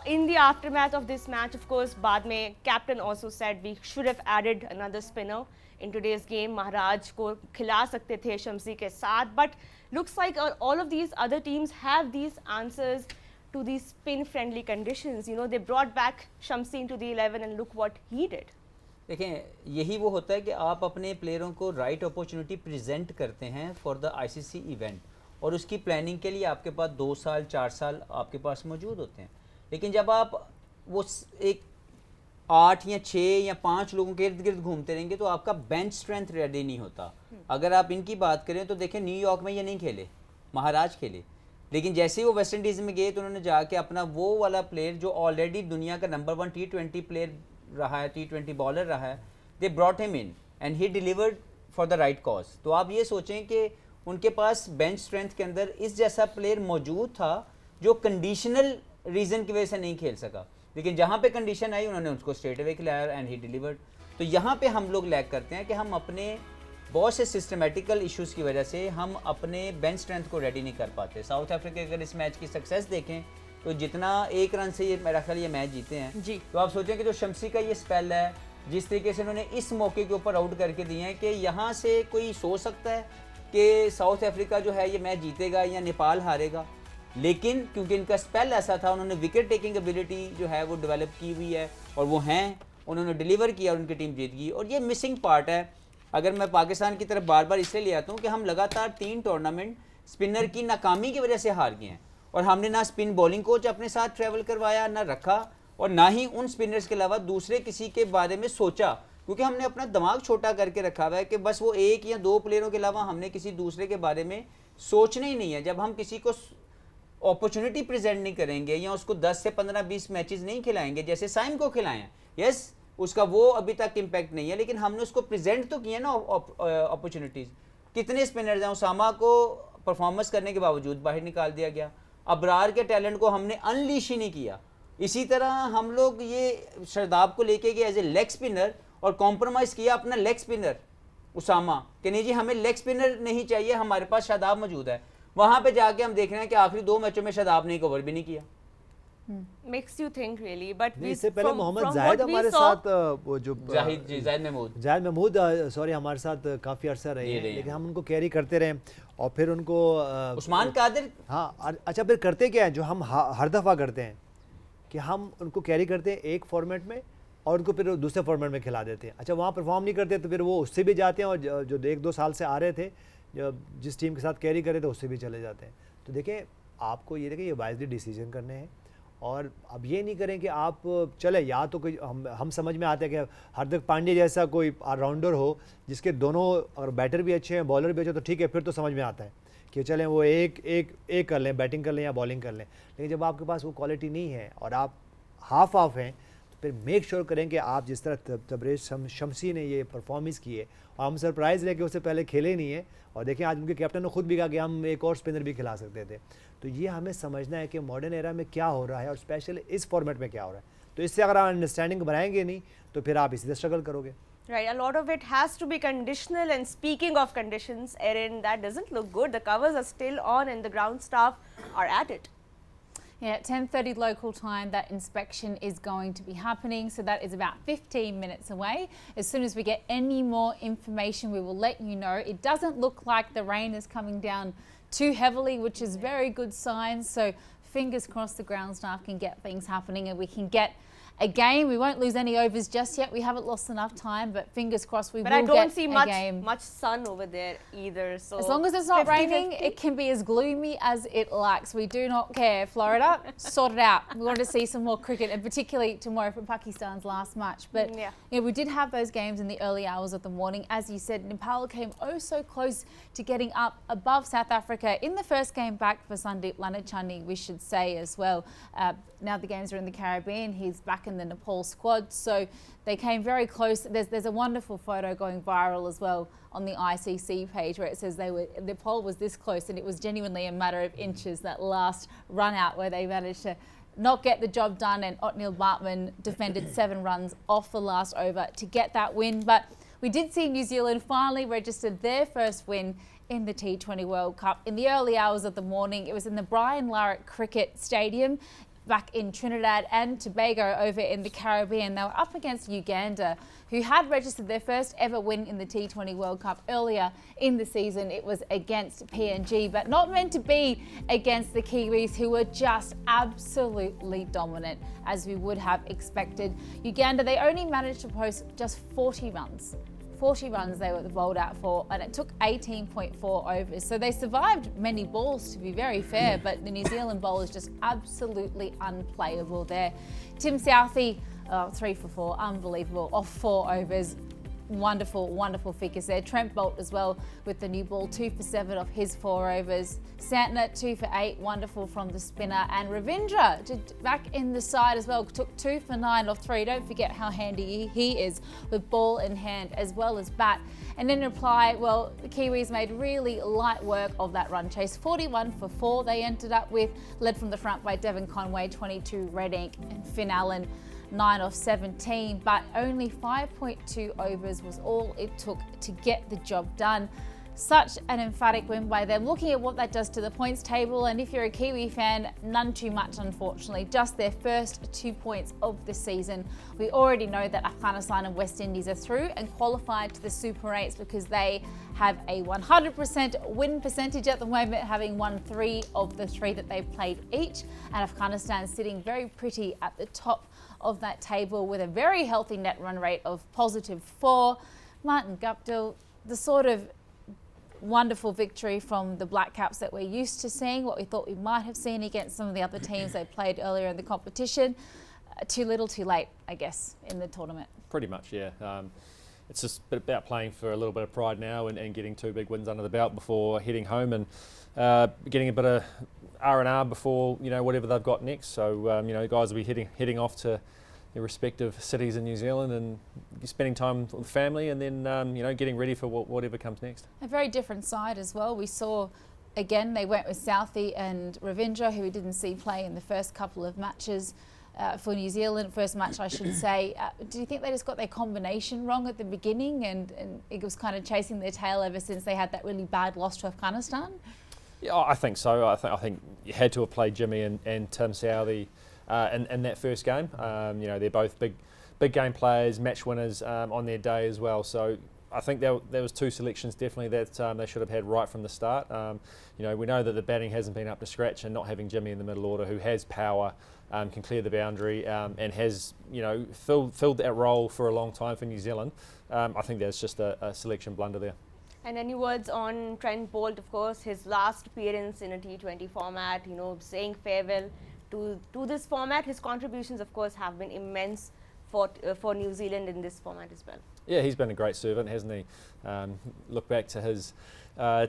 in the aftermath of this match, of course, baad mein captain also said we should have added another spinner in today's game. Maharaj ko khila sakte the Shamsi ke saath, but looks like all of these other teams have these answers to these spin-friendly conditions. They brought back Shamsi into the 11, and look what he did. देखें, यही वो होता है कि आप अपने प्लेयरों को right opportunity present करते हैं फॉर द आईसीसी इवेंट, और उसकी प्लानिंग के लिए आपके पास 2 साल 4 साल आपके पास मौजूद होते हैं. लेकिन जब आप वो एक 8 या 6 या 5 लोगों के इर्द गिर्द घूमते रहेंगे तो आपका बेंच स्ट्रेंथ रेडी नहीं होता. अगर आप इनकी बात करें तो देखें, न्यूयॉर्क में ये नहीं खेले, महाराज खेले, लेकिन जैसे ही वो वेस्ट इंडीज़ में गए तो उन्होंने जाके अपना वो वाला प्लेयर जो ऑलरेडी दुनिया का नंबर 1 T20 प्लेयर रहा है, T20 बॉलर रहा है, they brought him in and he delivered for the right cause. तो आप ये सोचें कि उनके पास बेंच स्ट्रेंथ के अंदर इस जैसा प्लेयर मौजूद था जो कंडीशनल रीज़न की वजह से नहीं खेल सका. लेकिन जहाँ पे कंडीशन आई उन्होंने उसको स्ट्रेट अवे खिलाया एंड ही डिलीवर्ड। तो यहाँ पे हम लोग लैग करते हैं कि हम अपने बहुत से सिस्टमेटिकल इश्यूज़ की वजह से हम अपने बेंच स्ट्रेंथ को रेडी नहीं कर पाते। साउथ अफ्रीका अगर इस मैच की सक्सेस देखें तो जितना 1 रन से ये मेरा ख्याल ये मैच जीते हैं जी, तो आप सोचें कि जो शमसी का ये स्पेल है, जिस तरीके से उन्होंने इस मौके के ऊपर आउट करके दिए हैं कि यहाँ से कोई सोच सकता है कि साउथ अफ्रीका जो है ये मैच जीतेगा या नेपाल हारेगा, लेकिन क्योंकि इनका स्पेल ऐसा था, उन्होंने विकेट टेकिंग एबिलिटी जो है वो डेवलप की हुई है और वो हैं, उन्होंने डिलीवर किया और उनकी टीम जीत गई। और ये मिसिंग पार्ट है। अगर मैं पाकिस्तान की तरफ बार बार इसलिए ले आता हूँ कि हम लगातार 3 टूर्नामेंट स्पिनर की नाकामी की वजह से हार गए हैं और हमने ना स्पिन बॉलिंग कोच अपने साथ ट्रैवल करवाया, ना रखा, और ना ही उन स्पिनर्स के अलावा दूसरे किसी के बारे में सोचा, क्योंकि हमने अपना दिमाग छोटा करके रखा हुआ है कि बस वो 1 या 2 प्लेयरों के अलावा हमने किसी दूसरे के बारे में सोचना ही नहीं है। जब हम किसी को अपॉर्चुनिटी प्रेजेंट नहीं करेंगे या उसको 10 से 15-20 मैचेस नहीं खिलाएंगे जैसे साइम को खिलाए हैं, यस उसका वो अभी तक इम्पैक्ट नहीं है, लेकिन हमने उसको प्रेजेंट तो किया ना अपॉर्चुनिटीज़। कितने स्पिनर्स हैं, उसामा को परफॉर्मेंस करने के बावजूद बाहर निकाल दिया गया, अबरार के टैलेंट को हमने अनलीश ही नहीं किया। इसी तरह हम लोग ये शादाब को लेके गए एज ए लेग स्पिनर और कॉम्प्रोमाइज़ किया अपना लेग स्पिनर उसामा कि नहीं जी हमें लेग स्पिनर नहीं चाहिए, हमारे पास शादाब मौजूद है। वहाँ पे जाके हम देख रहे हैं कि आखिरी 2 मैचों में शादाब ने कवर भी नहीं किया। makes you think really, but इससे पहले मोहम्मद जाहिद हमारे साथ वो जो जाहिद महमूद सॉरी हमारे साथ काफ़ी अरसा रहे हैं, लेकिन हम उनको कैरी करते रहे और फिर उनको उस्मान कादिर, हाँ अच्छा फिर करते क्या है जो हम हर दफ़ा करते हैं कि हम उनको कैरी करते हैं एक फॉर्मेट में और उनको फिर दूसरे फॉर्मेट में खिला देते हैं। अच्छा वहाँ परफॉर्म नहीं करते तो फिर वो उससे भी जाते हैं और जो 1-2 साल से आ रहे थे जिस टीम के साथ कैरी करे थे उससे भी चले जाते हैं। तो देखें आपको ये देखिए ये वाइजली डिसीजन करने हैं और अब ये नहीं करें कि आप चले या तो कोई हम समझ में आते हैं कि हार्दिक पांड्या जैसा कोई ऑलराउंडर हो जिसके दोनों और बैटर भी अच्छे हैं बॉलर भी अच्छे, तो ठीक है फिर तो समझ में आता है कि चलें वो एक कर लें, बैटिंग कर लें या बॉलिंग कर लें। लेकिन जब आपके पास वो क्वालिटी नहीं है और आप हाफ हैं तो फिर मेक श्योर करें कि आप जिस तरह तबरेज शमसी ने ये परफॉर्मेंस की है और हम सरप्राइज़ रहे कि उससे पहले खेले नहीं है और देखें आज उनके कैप्टन ने खुद भी कहा कि हम एक और स्पिनर भी खिला सकते थे। तो ये हमें समझना है कि मॉडर्न एरा में क्या हो रहा है और स्पेशली इस फॉर्मेट में क्या हो रहा है। तो इससे अगर आप अंडरस्टैंडिंग बनाएंगे नहीं तो फिर आप इसी से स्ट्रगल करोगे। Right, a lot of it has to be conditional, and speaking of conditions, Erin, that doesn't look good. The covers are still on and the ground staff are at it. Yeah, at 10:30 local time, that inspection is going to be happening. So that is about 15 minutes away. As soon as we get any more information, we will let you know. It doesn't look like the rain is coming down too heavily, which is very good sign. So fingers crossed the ground staff can get things happening and we can get a game. We won't lose any overs just yet. We haven't lost enough time, but fingers crossed we will get a game. But I don't see much sun over there either. So as long as it's not raining, it can be as gloomy as it likes. We do not care. Florida, sort it out. We want to see some more cricket, and particularly tomorrow for Pakistan's last match. But yeah, we did have those games in the early hours of the morning. As you said, Nepal came oh so close to getting up above South Africa in the first game back for Sandeep Lanachani, we should say as well. Now the games are in the Caribbean. He's back in the Nepal squad, so they came very close. There's a wonderful photo going viral as well on the ICC page where it says Nepal was this close, and it was genuinely a matter of inches, that last run out where they managed to not get the job done, and Otniel Bartman defended 7 runs off the last over to get that win. But we did see New Zealand finally registered their first win in the T20 World Cup in the early hours of the morning. It was in the Brian Lara Cricket Stadium back in Trinidad and Tobago over in the Caribbean. They were up against Uganda, who had registered their first ever win in the T20 World Cup earlier in the season. It was against PNG, but not meant to be against the Kiwis, who were just absolutely dominant, as we would have expected. Uganda, they only managed to post just 40 runs. 40 runs they were bowled out for, and it took 18.4 overs. So they survived many balls, to be very fair, but the New Zealand bowlers just absolutely unplayable there. Tim Southee, 3 for 4, unbelievable, off 4 overs. wonderful, wonderful figures there. Trent Boult as well with the new ball, 2 for 7 off his 4 overs. Santner 2 for 8, wonderful from the spinner. And Ravindra back in the side as well, took 2 for 9 off 3. Don't forget how handy he is with ball in hand as well as bat. And in reply, well, the Kiwis made really light work of that run chase. 41 for 4 they ended up with, led from the front by Devon Conway, 22 red ink, and Finn Allen 9 off 17, but only 5.2 overs was all it took to get the job done. Such an emphatic win by them. Looking at what that does to the points table, and if you're a Kiwi fan, none too much unfortunately, just their first 2 points of the season. We already know that Afghanistan and West Indies are through and qualified to the Super 8s because they have a 100% win percentage at the moment, having won 3 of the 3 that they've played each, and Afghanistan sitting very pretty at the top of that table with a very healthy net run rate of +4. Martin Guptill, the sort of wonderful victory from the Black Caps that we're used to seeing, what we thought we might have seen against some of the other teams they played earlier in the competition. Too little, too late, I guess, in the tournament. Pretty much, yeah. It's just about playing for a little bit of pride now and getting 2 big wins under the belt before heading home and getting a bit of R&R before, whatever they've got next. So, guys will be heading off to their respective cities in New Zealand and spending time with family and then, getting ready for whatever comes next. A very different side as well. We saw, again, they went with Southee and Ravindra, who we didn't see play in the first couple of matches for New Zealand. First match, I should say. Do you think they just got their combination wrong at the beginning and it was kind of chasing their tail ever since they had that really bad loss to Afghanistan? Yeah, I think so. I think you had to have played Jimmy and Tim Southee in that first game. They're both big game players, match winners on their day as well. So I think there was 2 selections definitely that they should have had right from the start. We know that the batting hasn't been up to scratch, and not having Jimmy in the middle order, who has power, can clear the boundary, and has filled that role for a long time for New Zealand. I think there's just a selection blunder there. And any words on Trent Boult, of course, his last appearance in a T20 format, saying farewell to this format. His contributions, of course, have been immense for New Zealand in this format as well. Yeah, he's been a great servant, hasn't he? Look back to his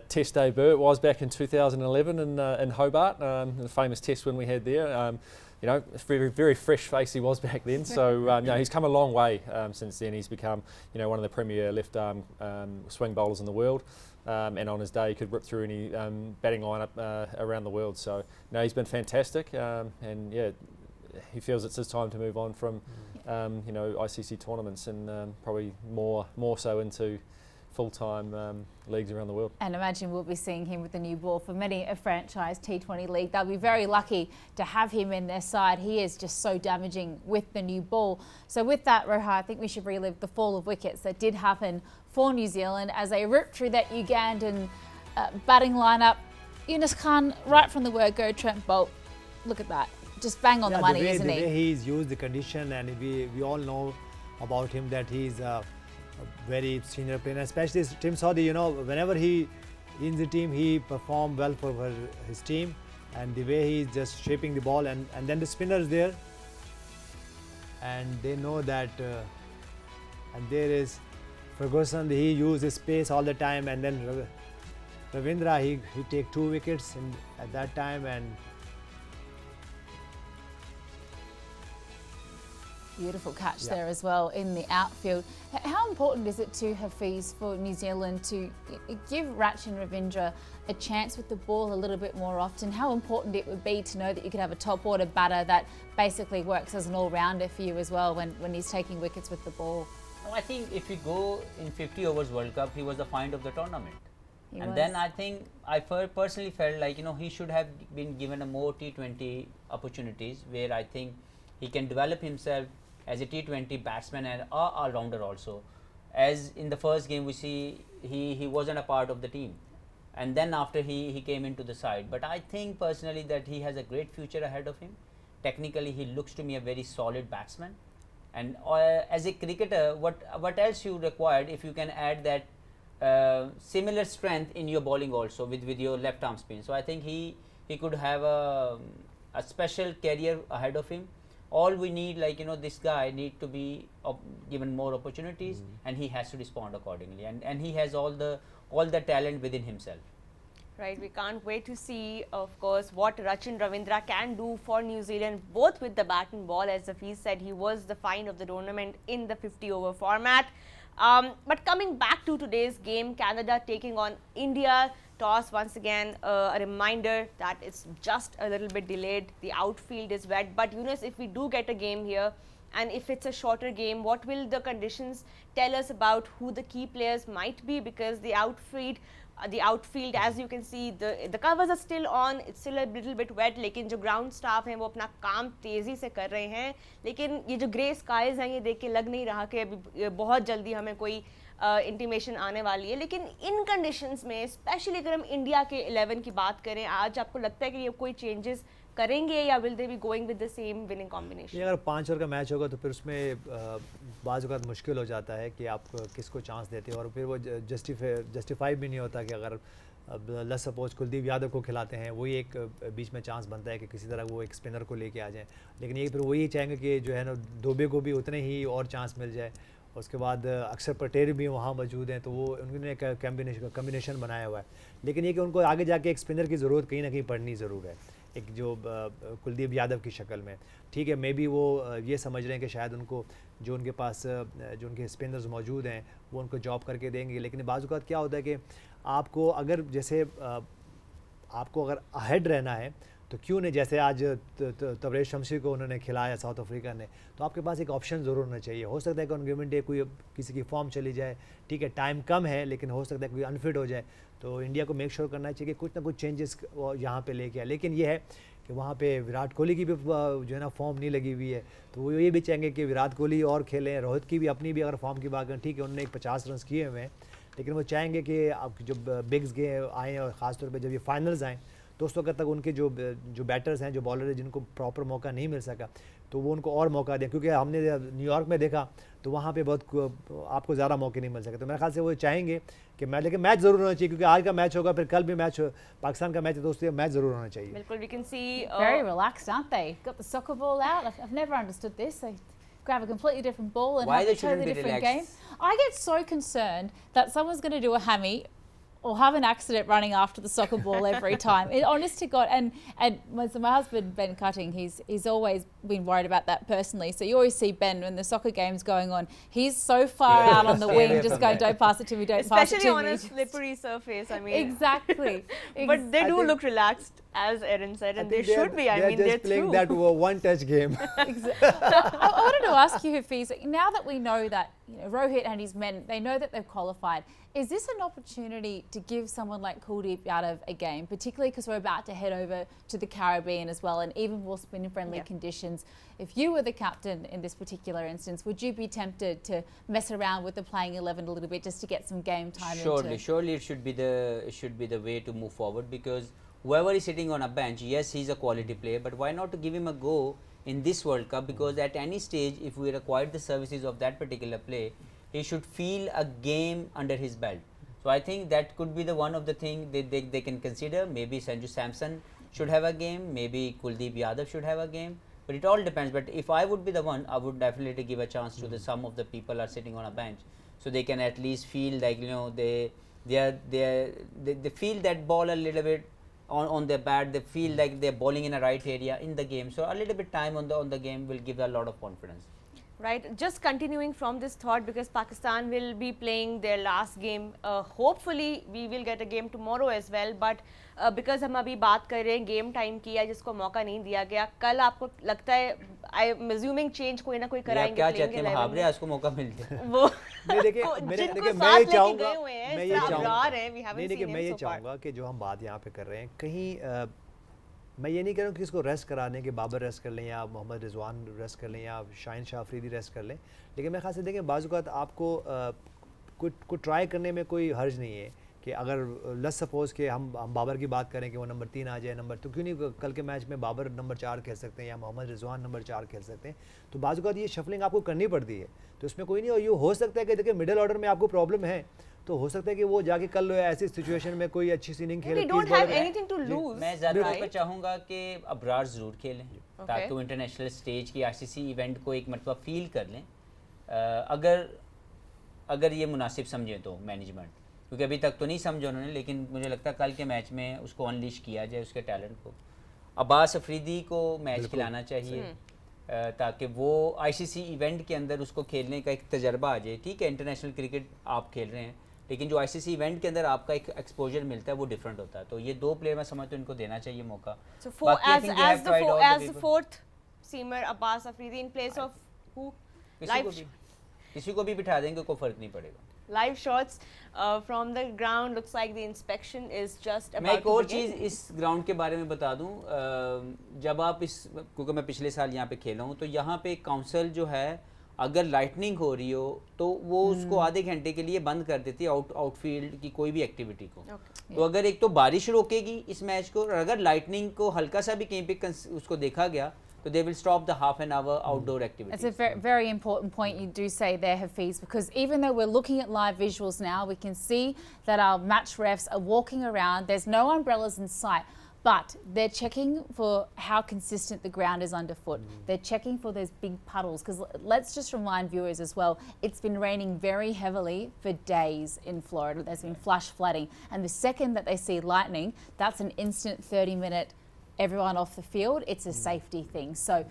Test debut. It was back in 2011 in Hobart, the famous Test win we had there. A very, very fresh face he was back then. So he's come a long way since then. He's become one of the premier left arm swing bowlers in the world. And on his day he could rip through any batting lineup around the world. So he's been fantastic, and yeah, he feels it's his time to move on from ICC tournaments and probably more so into full-time leagues around the world. And imagine we'll be seeing him with the new ball for many a franchise T20 league. They'll be very lucky to have him in their side. He is just so damaging with the new ball. So with that, Roha, I think we should relive the fall of wickets that did happen for New Zealand as they ripped through that Ugandan batting lineup. Yunus Khan, right from the word go, Trent Boult. Look at that. Just bang on the money, isn't he? The way he's used the condition, and we all know about him that he's a very senior player, especially Tim Southee. Whenever he in the team, he performed well for his team, and the way he's just shaping the ball, and then the spinners there, and they know that, and there is Ferguson. He uses space all the time, and then Ravindra, he take 2 wickets at that time, and beautiful catch there as well in the outfield. How important is it to Hafiz for New Zealand to give Rach and Ravindra a chance with the ball a little bit more often? How important it would be to know that you could have a top order batter that basically works as an all-rounder for you as well when he's taking wickets with the ball? I think if you go in 50 overs World Cup, he was the find of the tournament. Then I think I personally felt like he should have been given a more T20 opportunities, where I think he can develop himself as a T20 batsman and all-rounder also. As in the first game we see he wasn't a part of the team, and then after he came into the side. But I think personally that he has a great future ahead of him. Technically he looks to me a very solid batsman, and as a cricketer, what else you required if you can add that similar strength in your bowling also with your left arm spin. So I think he could have a special career ahead of him. all we need, like, you know, this guy need to be given more opportunities, and he has to respond accordingly, and he has all the talent within himself. Right, we can't wait to see, of course, what Rachin Ravindra can do for New Zealand, both with the bat and ball. As Hafiz said, he was the find of the tournament in the 50-over format. But coming back to today's game, Canada taking on India. Toss once again, a reminder that it's just a little bit delayed. The outfield is wet. But Yunus, if we do get a game here, and if it's a shorter game, what will the conditions tell us about who the key players might be? Because the outfield, as you can see, the covers are still on. It's still a little bit wet. लेकिन जो ground staff हैं वो अपना काम तेज़ी से कर रहे हैं. लेकिन ये जो grey skies हैं, ये देख के लग नहीं रहा कि अभी बहुत जल्दी हमें कोई इंटीमेशन आने वाली है. लेकिन इन कंडीशंस में, स्पेशली अगर हम इंडिया के 11 की बात करें, आज आपको लगता है कि ये कोई चेंजेस करेंगे या will they be going with the same winning combination? अगर 5 ओवर का मैच होगा तो फिर उसमें बाज़ औक़ात मुश्किल हो जाता है कि आप किसको चांस देते हो, और फिर वो जस्टिफाई भी नहीं होता कि अगर लेट्स सपोज कुलदीप यादव को खिलाते हैं, वही एक बीच में चांस बनता है कि किसी तरह वो एक स्पिनर को लेके आ जाएं. लेकिन ये फिर वही चाहेंगे कि जो है ना दोबे को भी उतने ही और चांस मिल जाए. उसके बाद अक्षर पटेल भी वहाँ मौजूद हैं, तो वो उन्होंने एक कम्बिनेशन बनाया हुआ है. लेकिन ये कि उनको आगे जाके एक स्पिनर की ज़रूरत कहीं ना कहीं पड़नी ज़रूर है, एक जो कुलदीप यादव की शक्ल में. ठीक है, मे बी वो ये समझ रहे हैं कि शायद उनको जो उनके पास जो उनके स्पिनर्स मौजूद हैं वो उनको जॉब करके देंगे. लेकिन बाज़ औक़ात क्या होता है कि आपको अगर जैसे आपको अगर अहेड रहना है तो क्यों नहीं, जैसे आज तबरेज़ शमशी को उन्होंने खिलाया साउथ अफ्रीका ने, तो आपके पास एक ऑप्शन ज़रूर होना चाहिए. हो सकता है कि ऑन गिवन डे कोई किसी की फॉर्म चली जाए, ठीक है, टाइम कम है, लेकिन हो सकता है कोई अनफिट हो जाए. तो इंडिया को मेक श्योर करना चाहिए कि कुछ ना कुछ चेंजेस यहाँ पे लेके आए. लेकिन ये है कि वहाँ पे विराट कोहली की भी जो है ना फॉर्म नहीं लगी हुई है, तो वो ये भी चाहेंगे कि विराट कोहली और खेलें. रोहित की भी अपनी भी अगर फॉर्म की बात करें, ठीक है, उन्होंने एक 50 रन किए हुए हैं, लेकिन वो चाहेंगे कि अब जब बिग्स गेम आएँ और ख़ासतौर पर जब ये फाइनल्स आएँ तो उस वक्त तक उनके जो बैटर्स हैं, जो बॉलर हैं, जिनको प्रॉपर मौका नहीं मिल सका, तो वो उनको और मौका दें. क्योंकि हमने न्यूयॉर्क में देखा तो वहाँ पे बहुत आपको ज़्यादा मौके नहीं मिल सके. तो मेरे ख्याल से वो चाहेंगे कि मैच, लेकिन मैच ज़रूर होना चाहिए, क्योंकि आज का मैच होगा, फिर कल भी मैच पाकिस्तान का मैच है, तो उससे मैच ज़रूर होना चाहिए. बिल्कुल, we can see very relaxed, aren't they? Got the soccer ball out. I've never understood this. They grab a completely different ball and Why have they a totally shouldn't be different relaxed? game. I get so concerned that someone's going to do a hammy or have an accident running after the soccer ball every time. Honest to God, and so my husband Ben Cutting, he's always been worried about that personally. So you always see Ben when the soccer game's going on, he's so far out on the wing, just going, "Don't pass it to me, don't pass it to me." Especially on a slippery surface. I mean, exactly. But they do look relaxed, as Erin said, and they should be. I mean, they're playing through. that one-touch game. I wanted to ask you, Hafiz, now that we know that, you know, Rohit and his men, they know that they've qualified, is this an opportunity to give someone like Kuldeep Yadav a game, particularly because we're about to head over to the Caribbean as well, and even more spin-friendly conditions? If you were the captain in this particular instance, would you be tempted to mess around with the playing 11 a little bit just to get some game time? Surely it should be the way to move forward, because whoever is sitting on a bench, yes, he's a quality player, but why not to give him a go in this World Cup? Because at any stage, if we require the services of that particular play, he should feel a game under his belt. So I think that could be the one of the thing they can consider. Maybe Sanju Samson should have a game, maybe Kuldeep Yadav should have a game, but it all depends. But if I would be the one, I would definitely give a chance to some of the people are sitting on a bench, so they can at least feel like, you know, they feel that ball a little bit on their bat. They feel like they're bowling in a right area in the game. So a little bit time on the game will give a lot of confidence. Right, just continuing from this thought, because Pakistan will be playing their last game. Hopefully we will get a game tomorrow as well, but because हम अभी बात कर रहे हैं game time की है जिसको मौका नहीं दिया गया, कल आपको लगता है आई एम अज्यूमिंग चेंज कोई ना कोई कराएंगे? क्या चाहते हैं हाबरे आज को मौका मिल जाए? वो देखिए मैं ये चाहूँगा कि जो हम बात यहाँ पे कर रहे हैं, कहीं मैं ये नहीं कह रहा हूँ कि इसको रेस्ट कराने के बाबर रेस्ट कर लें या मोहम्मद रिजवान रेस्ट कर लें या शाहीन शाह अफरीदी रेस्ट कर लें, लेकिन मैं ख़ास से देखें बाज़ औक़ात आपको कुछ ट्राई करने में कोई हर्ज नहीं है कि अगर लेट्स सपोज़ कि हम बाबर की बात करें कि वो नंबर 3 आ जाए नंबर, तो क्यों नहीं कल के मैच में बाबर नंबर 4 खेल सकते हैं या मोहम्मद रिजवान नंबर 4 खेल सकते हैं. तो बाज़ औक़ात ये शफलिंग आपको करनी पड़ती है, तो इसमें कोई नहीं. और ये हो सकता है कि देखिए मिडिल ऑर्डर में आपको प्रॉब्लम है, तो हो सकता है कि वो जाके कल ऐसी सिचुएशन में कोई अच्छी इनिंग खेले. They don't have anything to lose. मैं ज़्यादातर right? पर चाहूँगा कि अबरार ज़रूर खेलें ताकि वो इंटरनेशनल स्टेज की आईसीसी इवेंट को एक मरतबा फील कर लें, अगर ये मुनासिब समझें तो मैनेजमेंट, क्योंकि अभी तक तो नहीं समझा उन्होंने, लेकिन मुझे लगता है कल के मैच में उसको अनलीश किया जाए, उसके टैलेंट को. अब्बास अफरीदी को मैच खिलाना चाहिए ताकि वो आईसीसी इवेंट के अंदर उसको खेलने का एक तजर्बा आ जाए. ठीक है, इंटरनेशनल क्रिकेट आप खेल रहे हैं, लेकिन जो आईसीसी इवेंट के अंदर आपका एक एक्सपोजर मिलता है वो डिफरेंट होता है. तो ये 2 प्लेयर मैं समझता हूँ इनको देना चाहिए मौका. So as the fourth seamer, Abbas Afridi in place of who? किसी को भी बिठा देंगे, कोई फर्क नहीं पड़ेगा. Live shots from the ground. Looks like the inspection is just about मैं एक to और begin. चीज़ इस ग्राउंड के बारे में बता दूं, जब आप क्योंकि मैं पिछले साल यहाँ पे खेला हूँ, तो यहाँ पे काउंसिल जो है अगर लाइटनिंग हो रही हो तो वो उसको आधे घंटे के लिए बंद कर देती है आउटफील्ड की कोई भी एक्टिविटी को. तो अगर एक तो बारिश रोकेगी इस मैच को, और अगर लाइटनिंग को हल्का सा भी कहीं पे उसको देखा गया तो they will stop the half an hour outdoor activities. It's a very important point you do say there, Hafiz, because even though we're looking at live visuals now, we can see that our match refs are walking around. There's no umbrellas in sight, but they're checking for how consistent the ground is underfoot. They're checking for those big puddles, because let's just remind viewers as well, it's been raining very heavily for days in Florida. There's been flash flooding, and the second that they see lightning, that's an instant 30-minute everyone off the field. It's a safety thing. So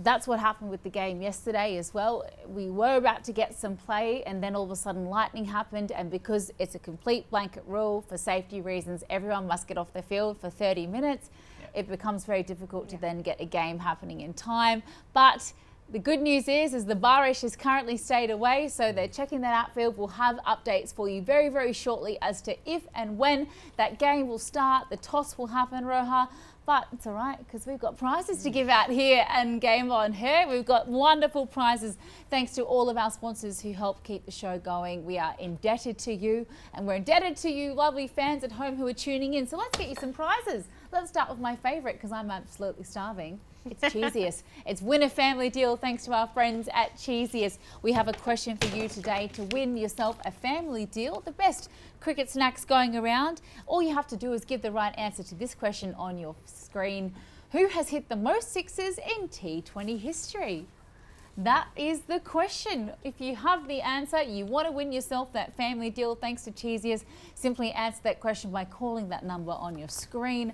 that's what happened with the game yesterday as well. We were about to get some play, and then all of a sudden lightning happened, and because it's a complete blanket rule for safety reasons, everyone must get off the field for 30 minutes. It becomes very difficult to then get a game happening in time. But the good news is the Barish has currently stayed away, so they're checking that outfield. We'll have updates for you very, very shortly as to if and when that game will start. The toss will happen, Roha. But it's all right, because we've got prizes to give out here and Game On Her. We've got wonderful prizes thanks to all of our sponsors who help keep the show going. We are indebted to you, and we're indebted to you lovely fans at home who are tuning in. So let's get you some prizes. Let's start with my favourite, because I'm absolutely starving. It's Cheesiest. It's win a family deal thanks to our friends at Cheesiest. We have a question for you today to win yourself a family deal, the best cricket snacks going around. All you have to do is give the right answer to this question on your screen. Who has hit the most sixes in T20 history? That is the question. If you have the answer, you want to win yourself that family deal thanks to Cheesiest, simply answer that question by calling that number on your screen.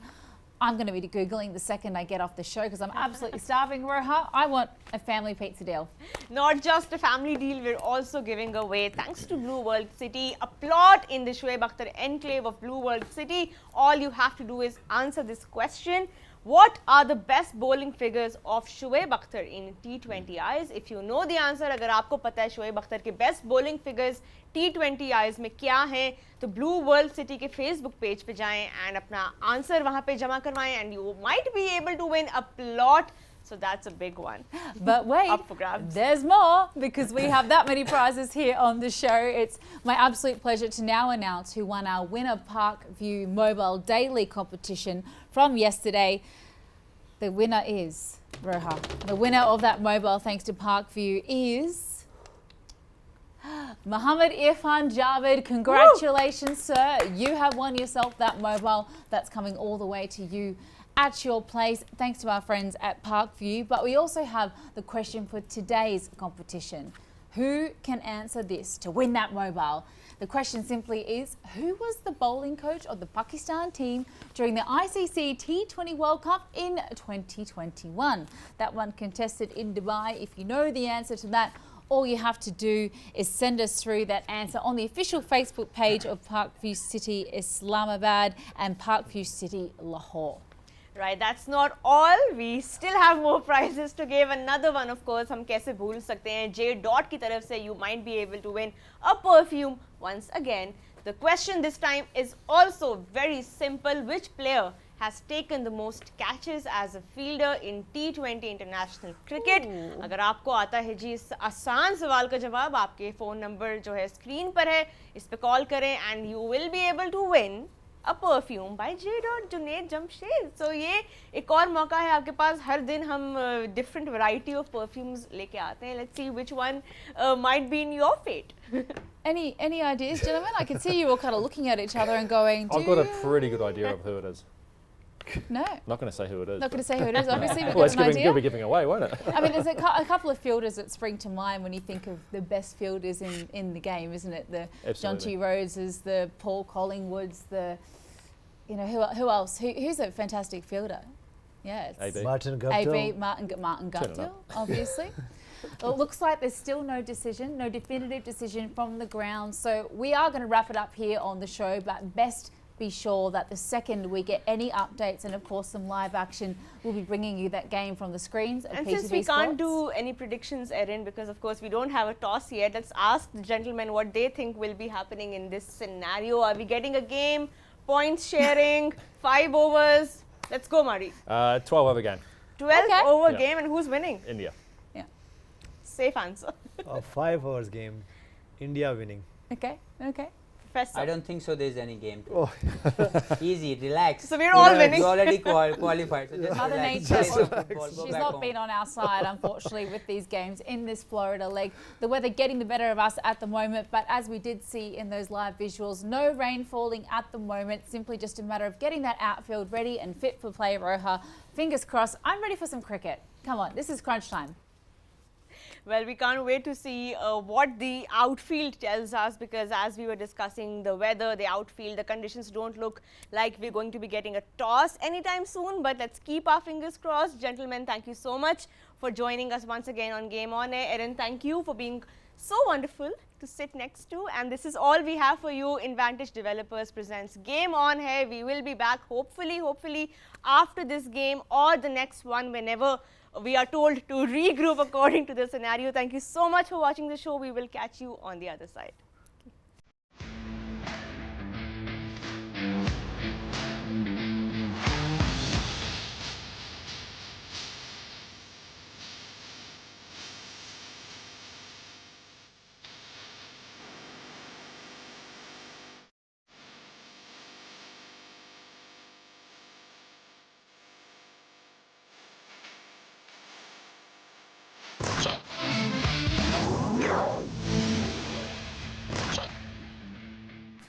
I'm going to be Googling the second I get off the show, because I'm absolutely starving, Roha. I want a family pizza deal. Not just a family deal, we're also giving away, thanks to Blue World City, a plot in the Shoaib Akhtar enclave of Blue World City. All you have to do is answer this question. What are the best bowling figures of Shoaib Akhtar in T20 Is? If you know the answer, अगर आपको पता है शोएब अख्तर के best bowling figures T20 Is में क्या हैं, तो Blue World City के Facebook page पे जाएं and अपना answer वहाँ पे जमा करवाएं, and you might be able to win a plot. So that's a big one. But wait, Up for grabs. There's more, because we have that many prizes here on the show. It's my absolute pleasure to now announce who won our Winner Park View Mobile Daily competition from yesterday. The winner is, Roha, the winner of that mobile thanks to Parkview is Muhammad Irfan Javed. Congratulations, sir. You have won yourself that mobile. That's coming all the way to you at your place, thanks to our friends at Parkview. But we also have the question for today's competition. Who can answer this to win that mobile? The question simply is, who was the bowling coach of the Pakistan team during the ICC T20 World Cup in 2021? That one contested in Dubai. If you know the answer to that, all you have to do is send us through that answer on the official Facebook page of Parkview City Islamabad and Parkview City Lahore. Right, that's not all. We still have more prizes to give. Another one, of course, हम कैसे भूल सकते हैं, J Dot की तरफ से you might be able to win a perfume once again. The question this time is also very simple. Which player has taken the most catches as a fielder in T20 international cricket? अगर आपको आता है जी इस आसान सवाल का जवाब, आपके फ़ोन नंबर जो है स्क्रीन पर है, इस पे कॉल करें and you will be able to win A Perfume by J. Junaid Jamshed. So ये एक और मौका है आपके पास, हर दिन हम different variety of perfumes लेके आते हैं. Let's see which one might be in your fate. Any ideas, gentlemen? I can see you all kind of looking at each other and going, I've got a pretty good idea of who it is. No. Not going to say who it is. Not going to say who it is, obviously, we've Well, got it's an idea. going to be giving away, won't it? I mean, there's a couple of fielders that spring to mind when you think of the best fielders in the game, isn't it? The Absolutely. Jonty Rhodeses, the Paul Collingwoods, the, you know, who else? Who's a fantastic fielder? Yeah, it's AB. Martin Guptill. AB, Martin Turn it Guptill, up. obviously. Well, it looks like there's still no decision, no definitive decision from the ground. So we are going to wrap it up here on the show, but best be sure that the second we get any updates and of course some live action, we'll be bringing you that game from the screens at And PTV since we can't Sports. do any predictions, Erin, because of course we don't have a toss yet, let's ask the gentlemen what they think will be happening in this scenario. Are we getting a game, points sharing, 5 overs? Let's go, Mari. 12 over game, 12 Okay. over Yeah. game, and who's winning? India. Safe answer. A 5 hours game. India winning. Okay. Professor. I don't think so. There's any game. Oh. Easy, relax. So we're all winning. You already qualified. So just Mother relax, Nature, play some football, go she's back not home. been on our side, unfortunately, with these games in this Florida leg. The weather getting the better of us at the moment, but as we did see in those live visuals, no rain falling at the moment, simply just a matter of getting that outfield ready and fit for play, Roha. Fingers crossed. I'm ready for some cricket. Come on, this is crunch time. Well, we can't wait to see what the outfield tells us, because as we were discussing the weather, the outfield, the conditions don't look like we're going to be getting a toss anytime soon, but let's keep our fingers crossed. Gentlemen, thank you so much for joining us once again on Game On Air. Erin, thank you for being so wonderful to sit next to. And this is all we have for you. Vantage Developers presents Game On Air. We will be back hopefully after this game or the next one, whenever we are told to regroup according to the scenario. Thank you so much for watching the show. We will catch you on the other side.